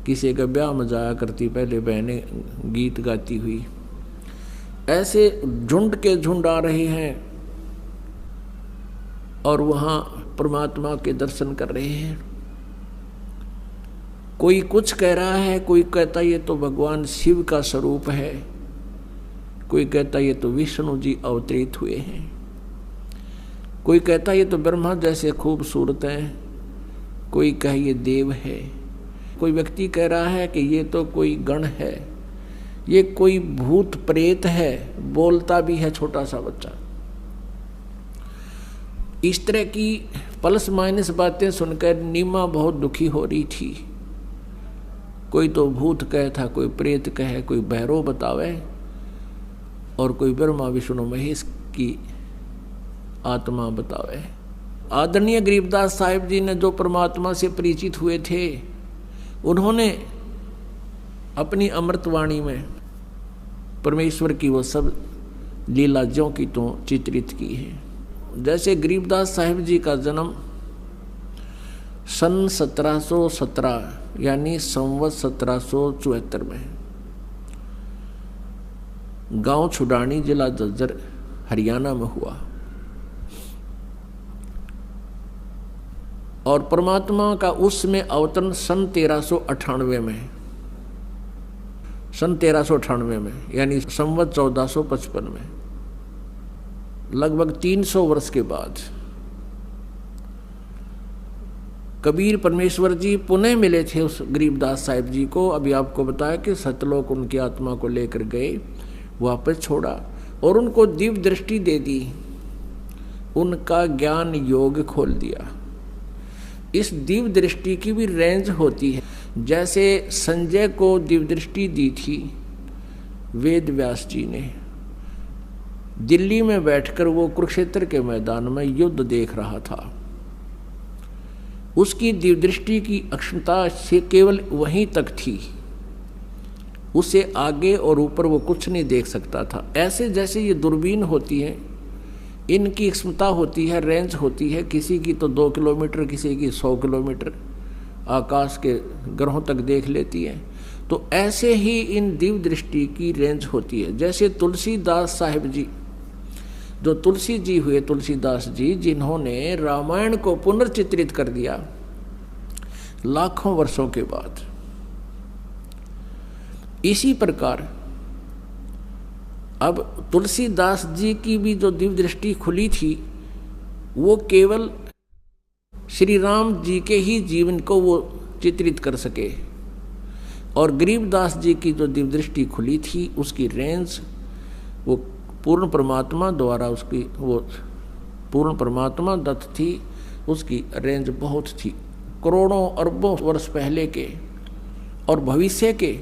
[SPEAKER 1] किसी का ब्याह में जाया करती पहले बहनें गीत गाती हुई, ऐसे झुंड के झुंड आ रहे हैं और वहाँ परमात्मा के दर्शन कर रहे हैं। कोई कुछ कह रहा है, कोई कहता ये तो भगवान शिव का स्वरूप है, कोई कहता ये तो विष्णु जी अवतरित हुए हैं, कोई कहता ये तो ब्रह्मा जैसे खूबसूरत हैं, कोई कहे ये देव है, कोई व्यक्ति कह रहा है कि ये तो कोई गण है, ये कोई भूत प्रेत है, बोलता भी है छोटा सा बच्चा। इस तरह की प्लस माइनस बातें सुनकर नीमा बहुत दुखी हो रही थी। कोई तो भूत कहे था, कोई प्रेत कहे, कोई भैरव बतावे, और कोई ब्रह्मा विष्णु महेश की आत्मा बतावे। आदरणीय गरीबदास साहिब जी ने जो परमात्मा से परिचित हुए थे, उन्होंने अपनी अमृतवाणी में परमेश्वर की वो सब लीला ज्यों की तो चित्रित की है। जैसे गरीबदास साहिब जी का जन्म सन 1717 यानी संवत 1774 में गांव छुडानी जिला झज्जर हरियाणा में हुआ, और परमात्मा का उसमें अवतरण सन 1398 में, सन 1398 में यानी संवत 1455 में, लगभग 300 वर्ष के बाद कबीर परमेश्वर जी पुनः मिले थे उस गरीबदास साहिब जी को। अभी आपको बताया कि सतलोक उनकी आत्मा को लेकर गए, वापस छोड़ा और उनको दिव्य दृष्टि दे दी, उनका ज्ञान योग खोल दिया। इस दिव्य दृष्टि की भी रेंज होती है। जैसे संजय को दिव्य दृष्टि दी थी वेद व्यास जी ने, दिल्ली में बैठकर वो कुरुक्षेत्र के मैदान में युद्ध देख रहा था, उसकी दिव्य दृष्टि की अक्षमता से केवल वहीं तक थी, उससे आगे और ऊपर वो कुछ नहीं देख सकता था। ऐसे जैसे ये दूरबीन होती है, इनकी क्षमता होती है, रेंज होती है, किसी की तो 2 किलोमीटर, किसी की 100 किलोमीटर आकाश के ग्रहों तक देख लेती है। तो ऐसे ही इन दिव्य दृष्टि की रेंज होती है। जैसे तुलसीदास साहिब जी, जो तुलसी जी हुए, तुलसीदास जी, जिन्होंने रामायण को पुनर्चित्रित कर दिया लाखों वर्षों के बाद। इसी प्रकार अब तुलसीदास जी की भी जो दिव्य दृष्टि खुली थी वो केवल श्री राम जी के ही जीवन को वो चित्रित कर सके, और गरीबदास जी की जो दिव्य दृष्टि खुली थी उसकी रेंज वो पूर्ण परमात्मा द्वारा, उसकी वो पूर्ण परमात्मा दत्त थी, उसकी रेंज बहुत थी। करोड़ों अरबों वर्ष पहले के और भविष्य के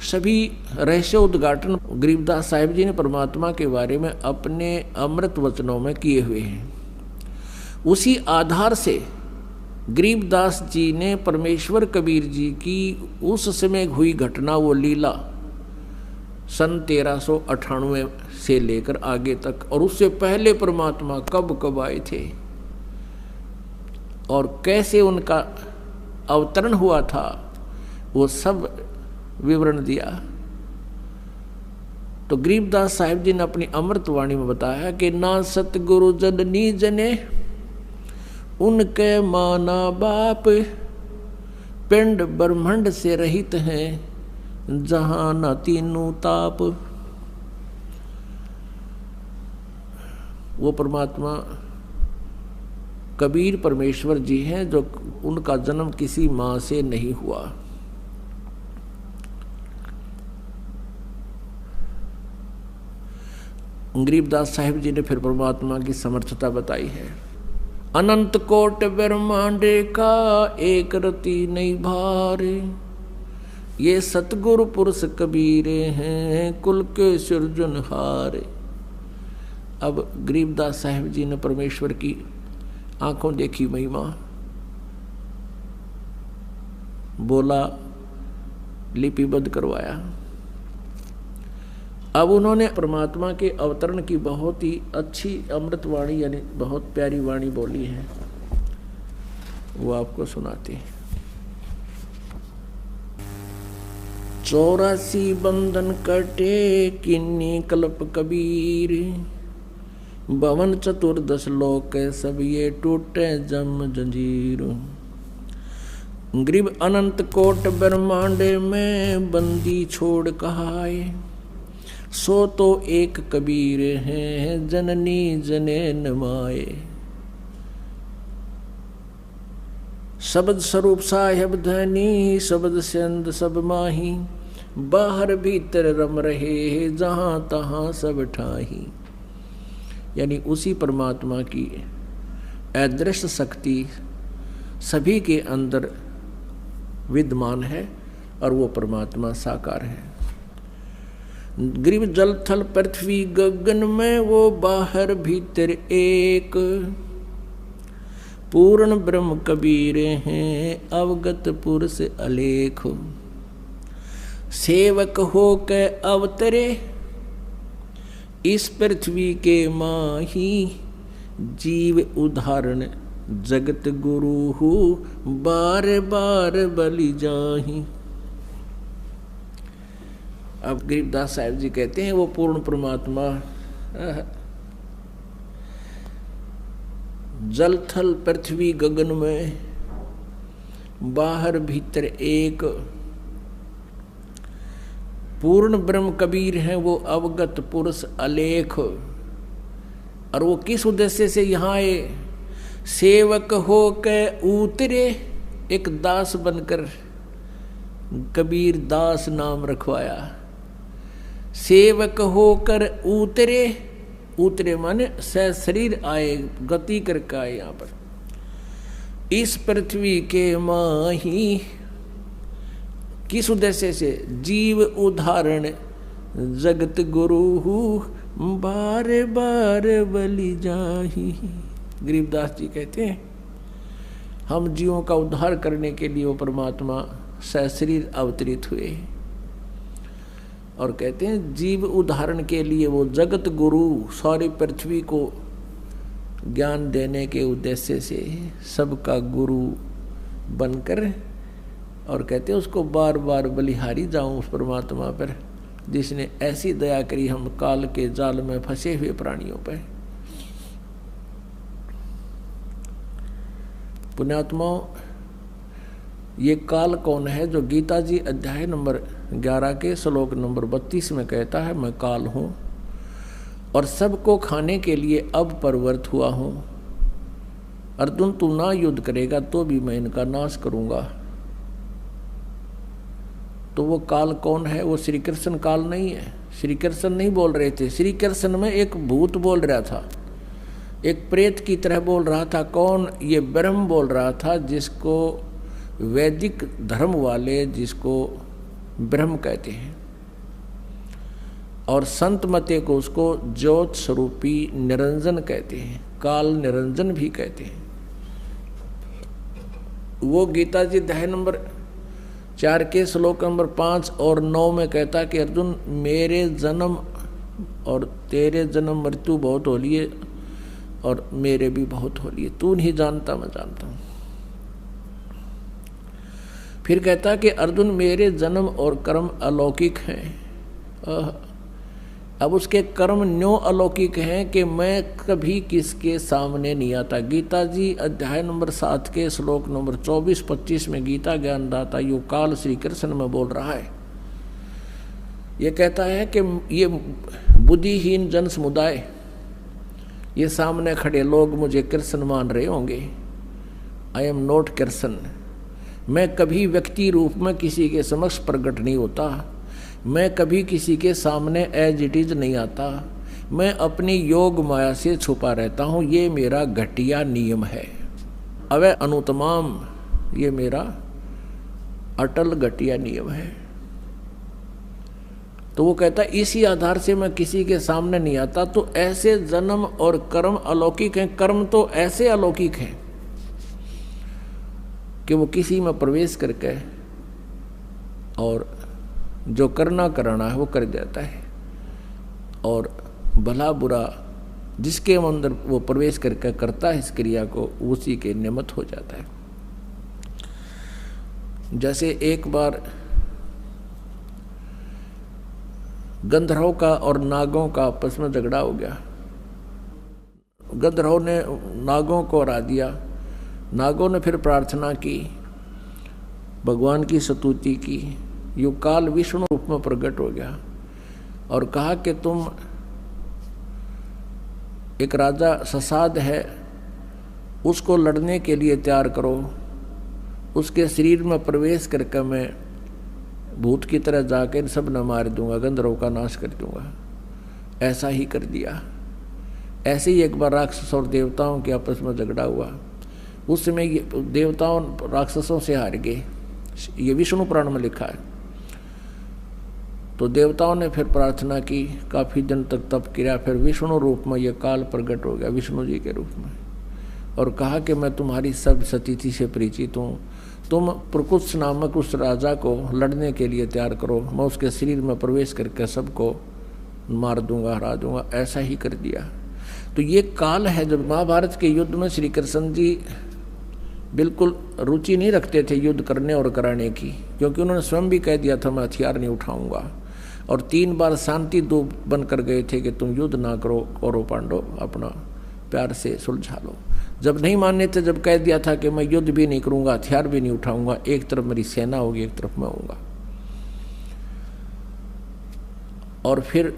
[SPEAKER 1] सभी रहस्य उद्घाटन गरीबदास साहिब जी ने परमात्मा के बारे में अपने अमृत वचनों में किए हुए हैं। उसी आधार से गरीबदास जी ने परमेश्वर कबीर जी की उस समय हुई घटना, वो लीला सन 1398 से लेकर आगे तक, और उससे पहले परमात्मा कब कब आए थे और कैसे उनका अवतरण हुआ था, वो सब विवरण दिया। तो गरीबदास साहिब जी ने अपनी अमृतवाणी में बताया कि ना सतगुरु जननी जने उनके माना बाप, पिंड ब्रह्मांड से रहित हैं जहां न तीनों ताप। वो परमात्मा कबीर परमेश्वर जी हैं जो उनका जन्म किसी माँ से नहीं हुआ। गरीबदास साहिब जी ने फिर परमात्मा की समर्थता बताई है। अनंत कोट ब्रह्मांडे का एक रति नहीं भारे, ये सतगुरु पुरुष कबीरे हैं कुल के सृजनहारे। अब गरीबदास साहिब जी ने परमेश्वर की आंखों देखी महिमा, बोला, लिपिबद्ध करवाया। अब उन्होंने परमात्मा के अवतरण की बहुत ही अच्छी अमृतवाणी, यानी बहुत प्यारी वाणी बोली है, वो आपको सुनाते हैं। 84 बंधन कटे किन्नी कल्प कबीर, भवन चतुर्दश लोक सब ये टूटे जम जंजीर। गरीब अनंत कोट ब्रह्मांडे में बंदी छोड़ कहाए, सो तो एक कबीर हैं जननी जने नमाए। शब्द स्वरूप साहेब धनी शब्द सेंद सब माही, बाहर भीतर रम रहे जहां तहां सब ठाही। यानी उसी परमात्मा की अदृश्य शक्ति सभी के अंदर विद्यमान है और वो परमात्मा साकार है। गरीब जल थल पृथ्वी गगन में वो बाहर भीतर एक, पूर्ण ब्रह्म कबीर हैं अवगत पुरुष अलेख। सेवक हो के अवतरे इस पृथ्वी के माही, जीव उदाहरण जगत गुरु हो बार बार बलि जाही। अब गरीबदास साहिब जी कहते हैं वो पूर्ण परमात्मा जल थल पृथ्वी गगन में बाहर भीतर एक, पूर्ण ब्रह्म कबीर हैं वो अवगत पुरुष अलेख। और वो किस उद्देश्य से यहाँ आए? सेवक हो के उतरे, एक दास बनकर कबीर दास नाम रखवाया। सेवक होकर उतरे, उतरे माने शरीर आए, गति करके आए यहाँ पर इस पृथ्वी के माही। किस उद्देश्य से? जीव उदाहरण जगत गुरु बार बार बलि जाही। गरीबदास जी कहते हैं हम जीवों का उद्धार करने के लिए वो परमात्मा सशरीर अवतरित हुए, और कहते हैं जीव उदाहरण के लिए वो जगत गुरु सारी पृथ्वी को ज्ञान देने के उद्देश्य से सबका गुरु बनकर और कहते उसको बार बार बलिहारी जाऊं उस परमात्मा पर जिसने ऐसी दया करी हम काल के जाल में फंसे हुए प्राणियों पर। पुण्यात्माओं, ये काल कौन है जो गीता जी अध्याय नंबर 11 के श्लोक नंबर 32 में कहता है, मैं काल हूं और सबको खाने के लिए अब प्रवृत्त हुआ हूं। अर्जुन, तू ना युद्ध करेगा तो भी मैं इनका नाश करूंगा। तो वो काल कौन है? वो श्री कृष्ण काल नहीं है। श्री कृष्ण नहीं बोल रहे थे, श्री कृष्ण में एक भूत बोल रहा था, एक प्रेत की तरह बोल रहा था। कौन? ये ब्रह्म बोल रहा था, जिसको वैदिक धर्म वाले जिसको ब्रह्म कहते हैं, और संत मते को उसको ज्योत स्वरूपी निरंजन कहते हैं, काल निरंजन भी कहते हैं। वो गीता जी अध्याय नंबर 4 के श्लोक नंबर 5 और 9 में कहता कि अर्जुन, मेरे जन्म और तेरे जन्म मृत्यु बहुत हो लिए और मेरे भी बहुत हो लिए, तू नहीं जानता मैं जानता हूं। फिर कहता कि अर्जुन, मेरे जन्म और कर्म अलौकिक हैं। अब उसके कर्म न्यों अलौकिक हैं कि मैं कभी किसके सामने नहीं आता। गीता जी अध्याय नंबर 7 के श्लोक नंबर 24-25 में गीता ज्ञानदाता यो काल श्री कृष्ण में बोल रहा है। ये कहता है कि ये बुद्धिहीन जन समुदाय, ये सामने खड़े लोग मुझे कृष्ण मान रहे होंगे। I am not Krishna. मैं कभी व्यक्ति रूप में किसी के समक्ष प्रकट नहीं होता, मैं कभी किसी के सामने एज इट इज नहीं आता, मैं अपनी योग माया से छुपा रहता हूँ। ये मेरा घटिया नियम है, अवय अनुतमाम, ये मेरा अटल घटिया नियम है। तो वो कहता इसी आधार से मैं किसी के सामने नहीं आता। तो ऐसे जन्म और कर्म अलौकिक हैं। कर्म तो ऐसे अलौकिक हैं कि वो किसी में प्रवेश करके और जो करना कराना है वो कर देता है, और भला बुरा जिसके अंदर वो प्रवेश करके करता है इस क्रिया को, उसी के निमित्त हो जाता है। जैसे एक बार गंधर्वों का और नागों का आपस में झगड़ा हो गया। गंधर्वों ने नागों को हरा दिया। नागों ने फिर प्रार्थना की, भगवान की स्तुति की। यो काल विष्णु रूप में प्रकट हो गया और कहा कि तुम, एक राजा ससाद है, उसको लड़ने के लिए तैयार करो। उसके शरीर में प्रवेश करके मैं भूत की तरह जाकर इन सब न मार दूंगा, गंधर्वों का नाश कर दूंगा। ऐसा ही कर दिया। ऐसे ही एक बार राक्षस और देवताओं के आपस में झगड़ा हुआ। उस समय देवताओं राक्षसों से हार गए, ये विष्णु पुराण में लिखा है। तो देवताओं ने फिर प्रार्थना की, काफी दिन तक तप किया, फिर विष्णु रूप में यह काल प्रकट हो गया, विष्णु जी के रूप में, और कहा कि मैं तुम्हारी सब स्थिति से परिचित हूँ। तुम प्रकुत्स नामक उस राजा को लड़ने के लिए तैयार करो, मैं उसके शरीर में प्रवेश करके सबको मार दूंगा, हरा दूंगा। ऐसा ही कर दिया। तो ये काल है। जब महाभारत के युद्ध में श्री कृष्ण जी बिल्कुल रुचि नहीं रखते थे युद्ध करने और कराने की, क्योंकि उन्होंने स्वयं भी कह दिया था मैं हथियार नहीं उठाऊंगा, और 3 बार शांति दूत बनकर गए थे कि तुम युद्ध ना करो, कौरव पांडव अपना प्यार से सुलझा लो। जब नहीं मानने थे, जब कह दिया था कि मैं युद्ध भी नहीं करूंगा, हथियार भी नहीं उठाऊंगा, एक तरफ मेरी सेना होगी, एक तरफ मैं होऊंगा। और फिर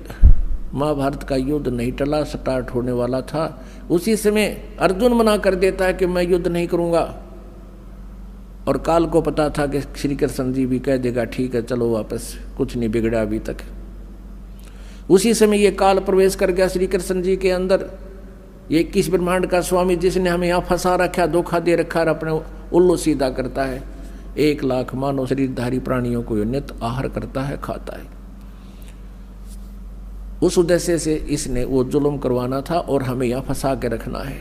[SPEAKER 1] महाभारत का युद्ध नहीं टला, स्टार्ट होने वाला था। उसी समय अर्जुन मना कर देता है कि मैं युद्ध नहीं करूंगा, और काल को पता था कि श्री कृष्ण जी भी कह देगा ठीक है चलो वापस, कुछ नहीं बिगड़ा अभी तक। उसी समय ये काल प्रवेश कर गया श्री कृष्ण जी के अंदर। ये 21 ब्रह्मांड का स्वामी जिसने हमें यहाँ फंसा रखा, धोखा दे रखा है, अपने उल्लू सीधा करता है। 1 लाख मानव शरीरधारी प्राणियों को नित आहार करता है, खाता है। उस उद्देश्य से इसने वो जुल्म करवाना था और हमें यहाँ फंसा के रखना है।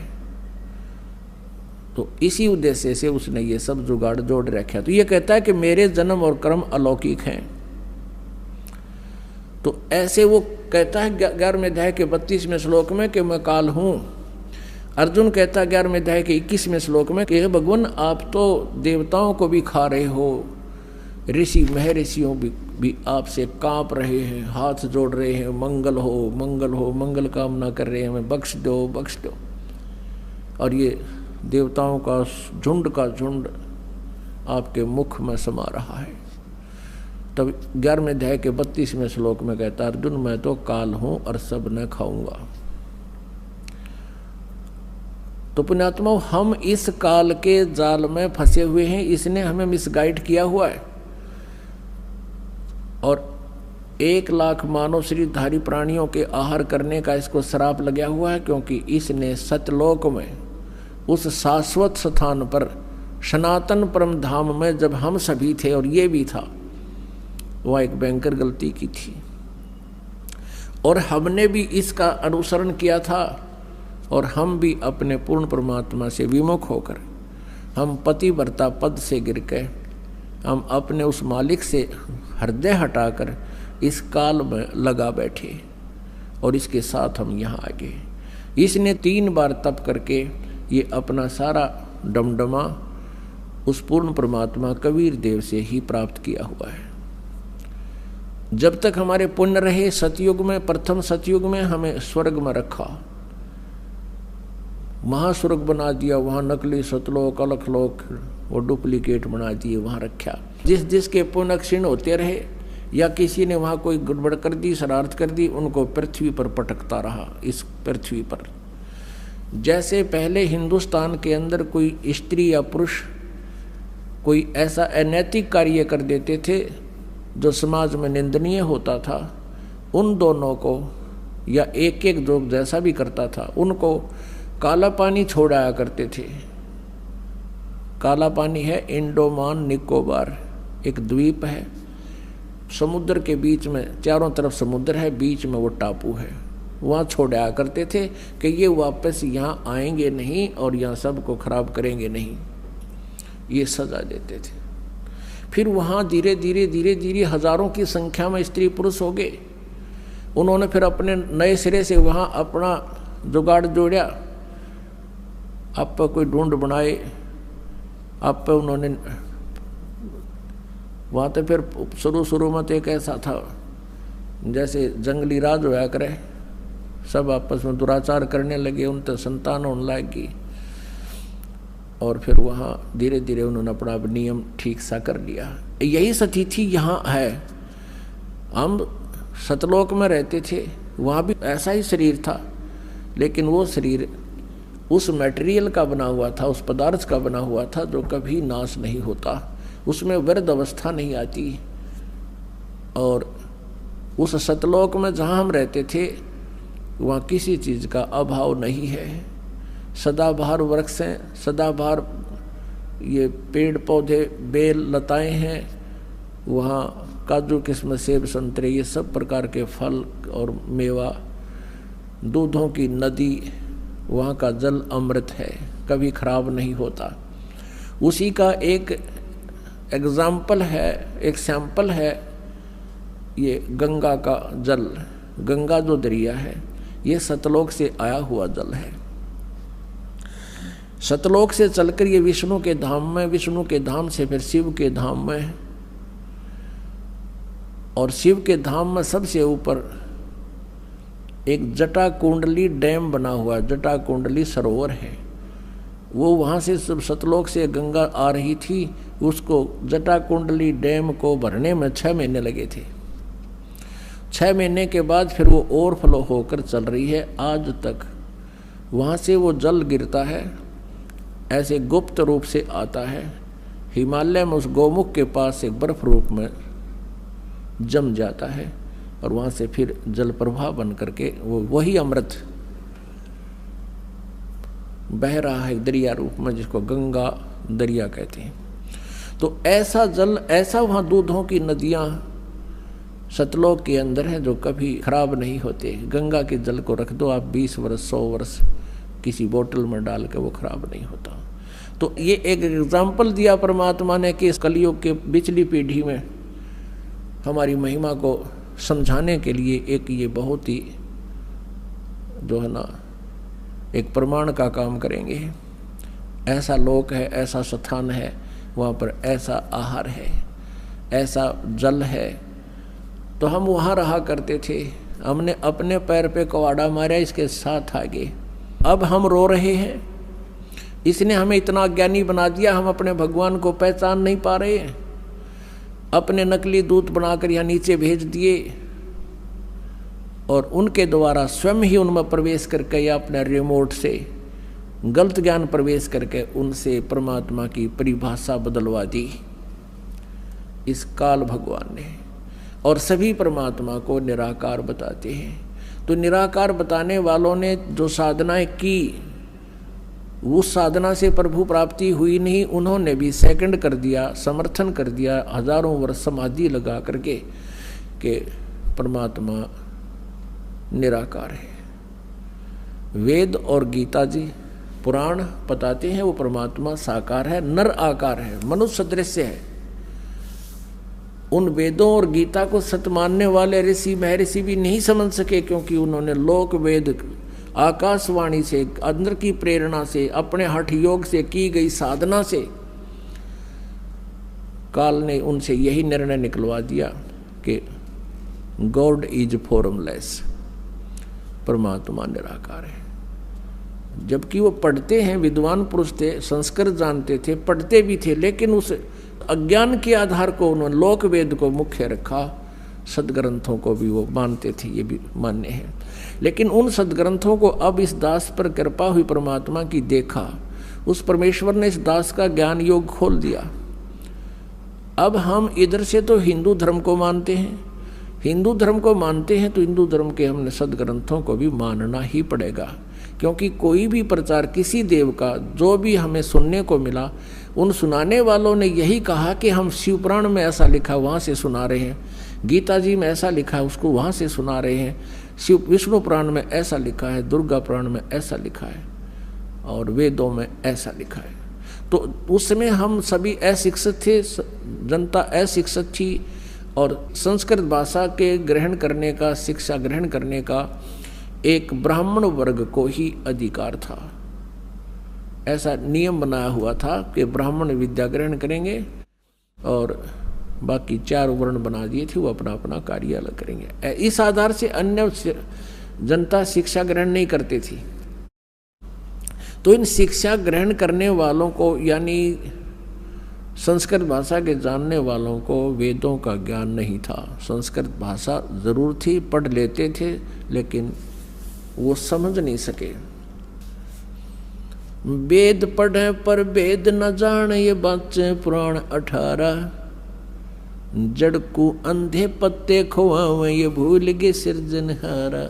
[SPEAKER 1] तो इसी उद्देश्य से उसने ये सब जुगाड़ जोड़ रखा। तो ये कहता है कि मेरे जन्म और कर्म अलौकिक हैं। तो ऐसे वो कहता है 11वें अध्याय के 32वें श्लोक में कि मैं काल हूँ। अर्जुन कहता है 11वें अध्याय के 21वें श्लोक में कि भगवान आप तो देवताओं को भी खा रहे हो, ऋषि महर्षियों भी आपसे कांप रहे हैं, हाथ जोड़ रहे हैं, मंगल हो मंगल हो, मंगल कामना कर रहे हैं, हमें बख्श दो बख्श दो। और ये देवताओं का झुंड आपके मुख में समा रहा है। तब 11वें अध्याय के 32वें श्लोक में कहता अर्जुन, मैं तो काल हूं और सब न खाऊंगा। तो पुण्यात्माओं, हम इस काल के जाल में फंसे हुए हैं, इसने हमें मिसगाइड किया हुआ है। और 1 लाख मानव शरीरधारी प्राणियों के आहार करने का इसको श्राप लगा हुआ है, क्योंकि इसने सतलोक में उस शाश्वत स्थान पर सनातन परम धाम में जब हम सभी थे और ये भी था, वह एक भयंकर गलती की थी। और हमने भी इसका अनुसरण किया था, और हम भी अपने पूर्ण परमात्मा से विमुख होकर हम पतिव्रता पद से गिर के हम अपने उस मालिक से हृदय हटाकर इस काल में लगा बैठे, और इसके साथ हम यहाँ आ गए। इसने 3 बार तप करके ये अपना सारा डमडमा उस पूर्ण परमात्मा कबीर देव से ही प्राप्त किया हुआ है। जब तक हमारे पुण्य रहे, सतयुग में, प्रथम सतयुग में हमें स्वर्ग में रखा, महास्वर्ग बना दिया, वहाँ नकली सतलोक अलखलोक वो डुप्लीकेट बना दिए, वहाँ रखा। जिसके पुण्य क्षीण होते रहे या किसी ने वहाँ कोई गड़बड़ कर दी, शरारत कर दी, उनको पृथ्वी पर पटकता रहा। इस पृथ्वी पर जैसे पहले हिंदुस्तान के अंदर कोई स्त्री या पुरुष कोई ऐसा अनैतिक कार्य कर देते थे जो समाज में निंदनीय होता था, उन दोनों को या एक एक जो जैसा भी करता था उनको काला पानी छोड़ाया करते थे। काला पानी है इंडोमान निकोबार, एक द्वीप है, समुद्र के बीच में, चारों तरफ समुद्र है, बीच में वो टापू है, वहाँ छोड़ाया करते थे कि ये वापस यहाँ आएंगे नहीं और यहाँ सबको खराब करेंगे नहीं, ये सजा देते थे। फिर वहाँ धीरे धीरे हजारों की संख्या में स्त्री पुरुष हो गए। उन्होंने फिर अपने नए सिरे से वहाँ अपना जुगाड़ जोड़ा, आप पर कोई ढूंढ बनाए, आप पे उन्होंने वहाँ तो फिर शुरू में तो एक ऐसा था जैसे जंगली राज होया करे, सब आपस में दुराचार करने लगे, उन तो संतान होने लगी, और फिर वहाँ धीरे धीरे उन्होंने अपना नियम ठीक सा कर लिया। यही स्थिति यहाँ है। हम सतलोक में रहते थे, वहाँ भी ऐसा ही शरीर था, लेकिन वो शरीर उस मटेरियल का बना हुआ था, उस पदार्थ का बना हुआ था जो कभी नाश नहीं होता, उसमें वृद्ध अवस्था नहीं आती। और उस सतलोक में जहाँ हम रहते थे वहाँ किसी चीज़ का अभाव नहीं है। सदाबहार वृक्ष हैं, सदाबहार ये पेड़ पौधे बेल लताएं हैं, वहाँ काजू किस्म सेब संतरे ये सब प्रकार के फल और मेवा, दूधों की नदी, वहाँ का जल अमृत है, कभी खराब नहीं होता। उसी का एक एग्जाम्पल है, एक सैंपल है ये गंगा का जल। गंगा जो दरिया है ये सतलोक से आया हुआ जल है। सतलोक से चलकर ये विष्णु के धाम में, विष्णु के धाम से फिर शिव के धाम में, और शिव के धाम में सबसे ऊपर एक जटा कुंडली डैम बना हुआ है, जटा कुंडली सरोवर है। वो वहाँ से सब सतलोक से गंगा आ रही थी, उसको जटा कुंडली डैम को भरने में 6 महीने लगे थे। 6 महीने के बाद फिर वो ओवरफ्लो होकर चल रही है आज तक। वहाँ से वो जल गिरता है, ऐसे गुप्त रूप से आता है, हिमालय में उस गोमुख के पास एक बर्फ रूप में जम जाता है, और वहाँ से फिर जल प्रवाह बन करके वो वही अमृत बह रहा है दरिया रूप में, जिसको गंगा दरिया कहते हैं। तो ऐसा जल, ऐसा वहाँ दूधों की नदियाँ सतलोक के अंदर हैं जो कभी खराब नहीं होते। गंगा के जल को रख दो आप 20 वर्ष 100 वर्ष किसी बोतल में डाल के, वो खराब नहीं होता। तो ये एक एग्जाम्पल दिया परमात्मा ने कि इस कलयुग के पिछली पीढ़ी में हमारी महिमा को समझाने के लिए एक ये बहुत ही जो है ना एक प्रमाण का काम करेंगे। ऐसा लोक है, ऐसा स्थान है, वहाँ पर ऐसा आहार है, ऐसा जल है, तो हम वहाँ रहा करते थे। हमने अपने पैर पे कवाड़ा मारा, इसके साथ आगे। अब हम रो रहे हैं, इसने हमें इतना अज्ञानी बना दिया, हम अपने भगवान को पहचान नहीं पा रहे हैं। अपने नकली दूत बनाकर यहाँ नीचे भेज दिए और उनके द्वारा स्वयं ही उनमें प्रवेश करके या अपने रिमोट से गलत ज्ञान प्रवेश करके उनसे परमात्मा की परिभाषा बदलवा दी इस काल भगवान ने। और सभी परमात्मा को निराकार बताते हैं। तो निराकार बताने वालों ने जो साधनाएं की, उस साधना से प्रभु प्राप्ति हुई नहीं, उन्होंने भी सेकंड कर दिया, समर्थन कर दिया, हजारों वर्ष समाधि लगा करके कि परमात्मा निराकार है। वेद और गीता जी पुराण बताते हैं वो परमात्मा साकार है, नर आकार है, मनुष्य सदृश है। उन वेदों और गीता को सत्य मानने वाले ऋषि महर्षि भी नहीं समझ सके, क्योंकि उन्होंने लोक वेद आकाशवाणी से, अंदर की प्रेरणा से, अपने हठ योग से की गई साधना से काल ने उनसे यही निर्णय निकलवा दिया कि गॉड इज फॉर्मलेस, परमात्मा निराकार है। जबकि वो पढ़ते हैं, विद्वान पुरुष थे, संस्कृत जानते थे, पढ़ते भी थे, लेकिन उस अज्ञान के आधार को उन्होंने लोक वेद को मुख्य रखा। सदग्रंथों को भी वो मानते थे, ये भी मान्य है। लेकिन उन सदग्रंथों को अब इस दास पर कृपा हुई परमात्मा की देखा, उस परमेश्वर ने इस दास का ज्ञान योग खोल दिया। अब हम इधर से तो हिंदू धर्म को मानते हैं, हिंदू धर्म को मानते हैं तो हिंदू धर्म के हमने सदग्रंथों को भी मानना ही पड़ेगा। क्योंकि कोई भी प्रचार किसी देव का जो भी हमें सुनने को मिला, उन सुनाने वालों ने यही कहा कि हम शिव पुराण में ऐसा लिखा वहाँ से सुना रहे हैं, गीता जी में ऐसा लिखा है उसको वहाँ से सुना रहे हैं, शिव विष्णु पुराण में ऐसा लिखा है, दुर्गा पुराण में ऐसा लिखा है और वेदों में ऐसा लिखा है। तो उस समय हम सभी अशिक्षित थे, जनता अशिक्षित थी और संस्कृत भाषा के ग्रहण करने का, शिक्षा ग्रहण करने का एक ब्राह्मण वर्ग को ही अधिकार था। ऐसा नियम बनाया हुआ था कि ब्राह्मण विद्या ग्रहण करेंगे और बाकी 4 वर्ण बना दिए थे, वो अपना अपना कार्य अलग करेंगे। इस आधार से अन्य जनता शिक्षा ग्रहण नहीं करती थी। तो इन शिक्षा ग्रहण करने वालों को, यानी संस्कृत भाषा के जानने वालों को वेदों का ज्ञान नहीं था। संस्कृत भाषा जरूर थी, पढ़ लेते थे, लेकिन वो समझ नहीं सके। वेद पढ़े पर वेद न जाने, ये बच्चे पुराण 18। जड़ को अंधे पत्ते खोआवे, ये भूल गए सिरजनहारा।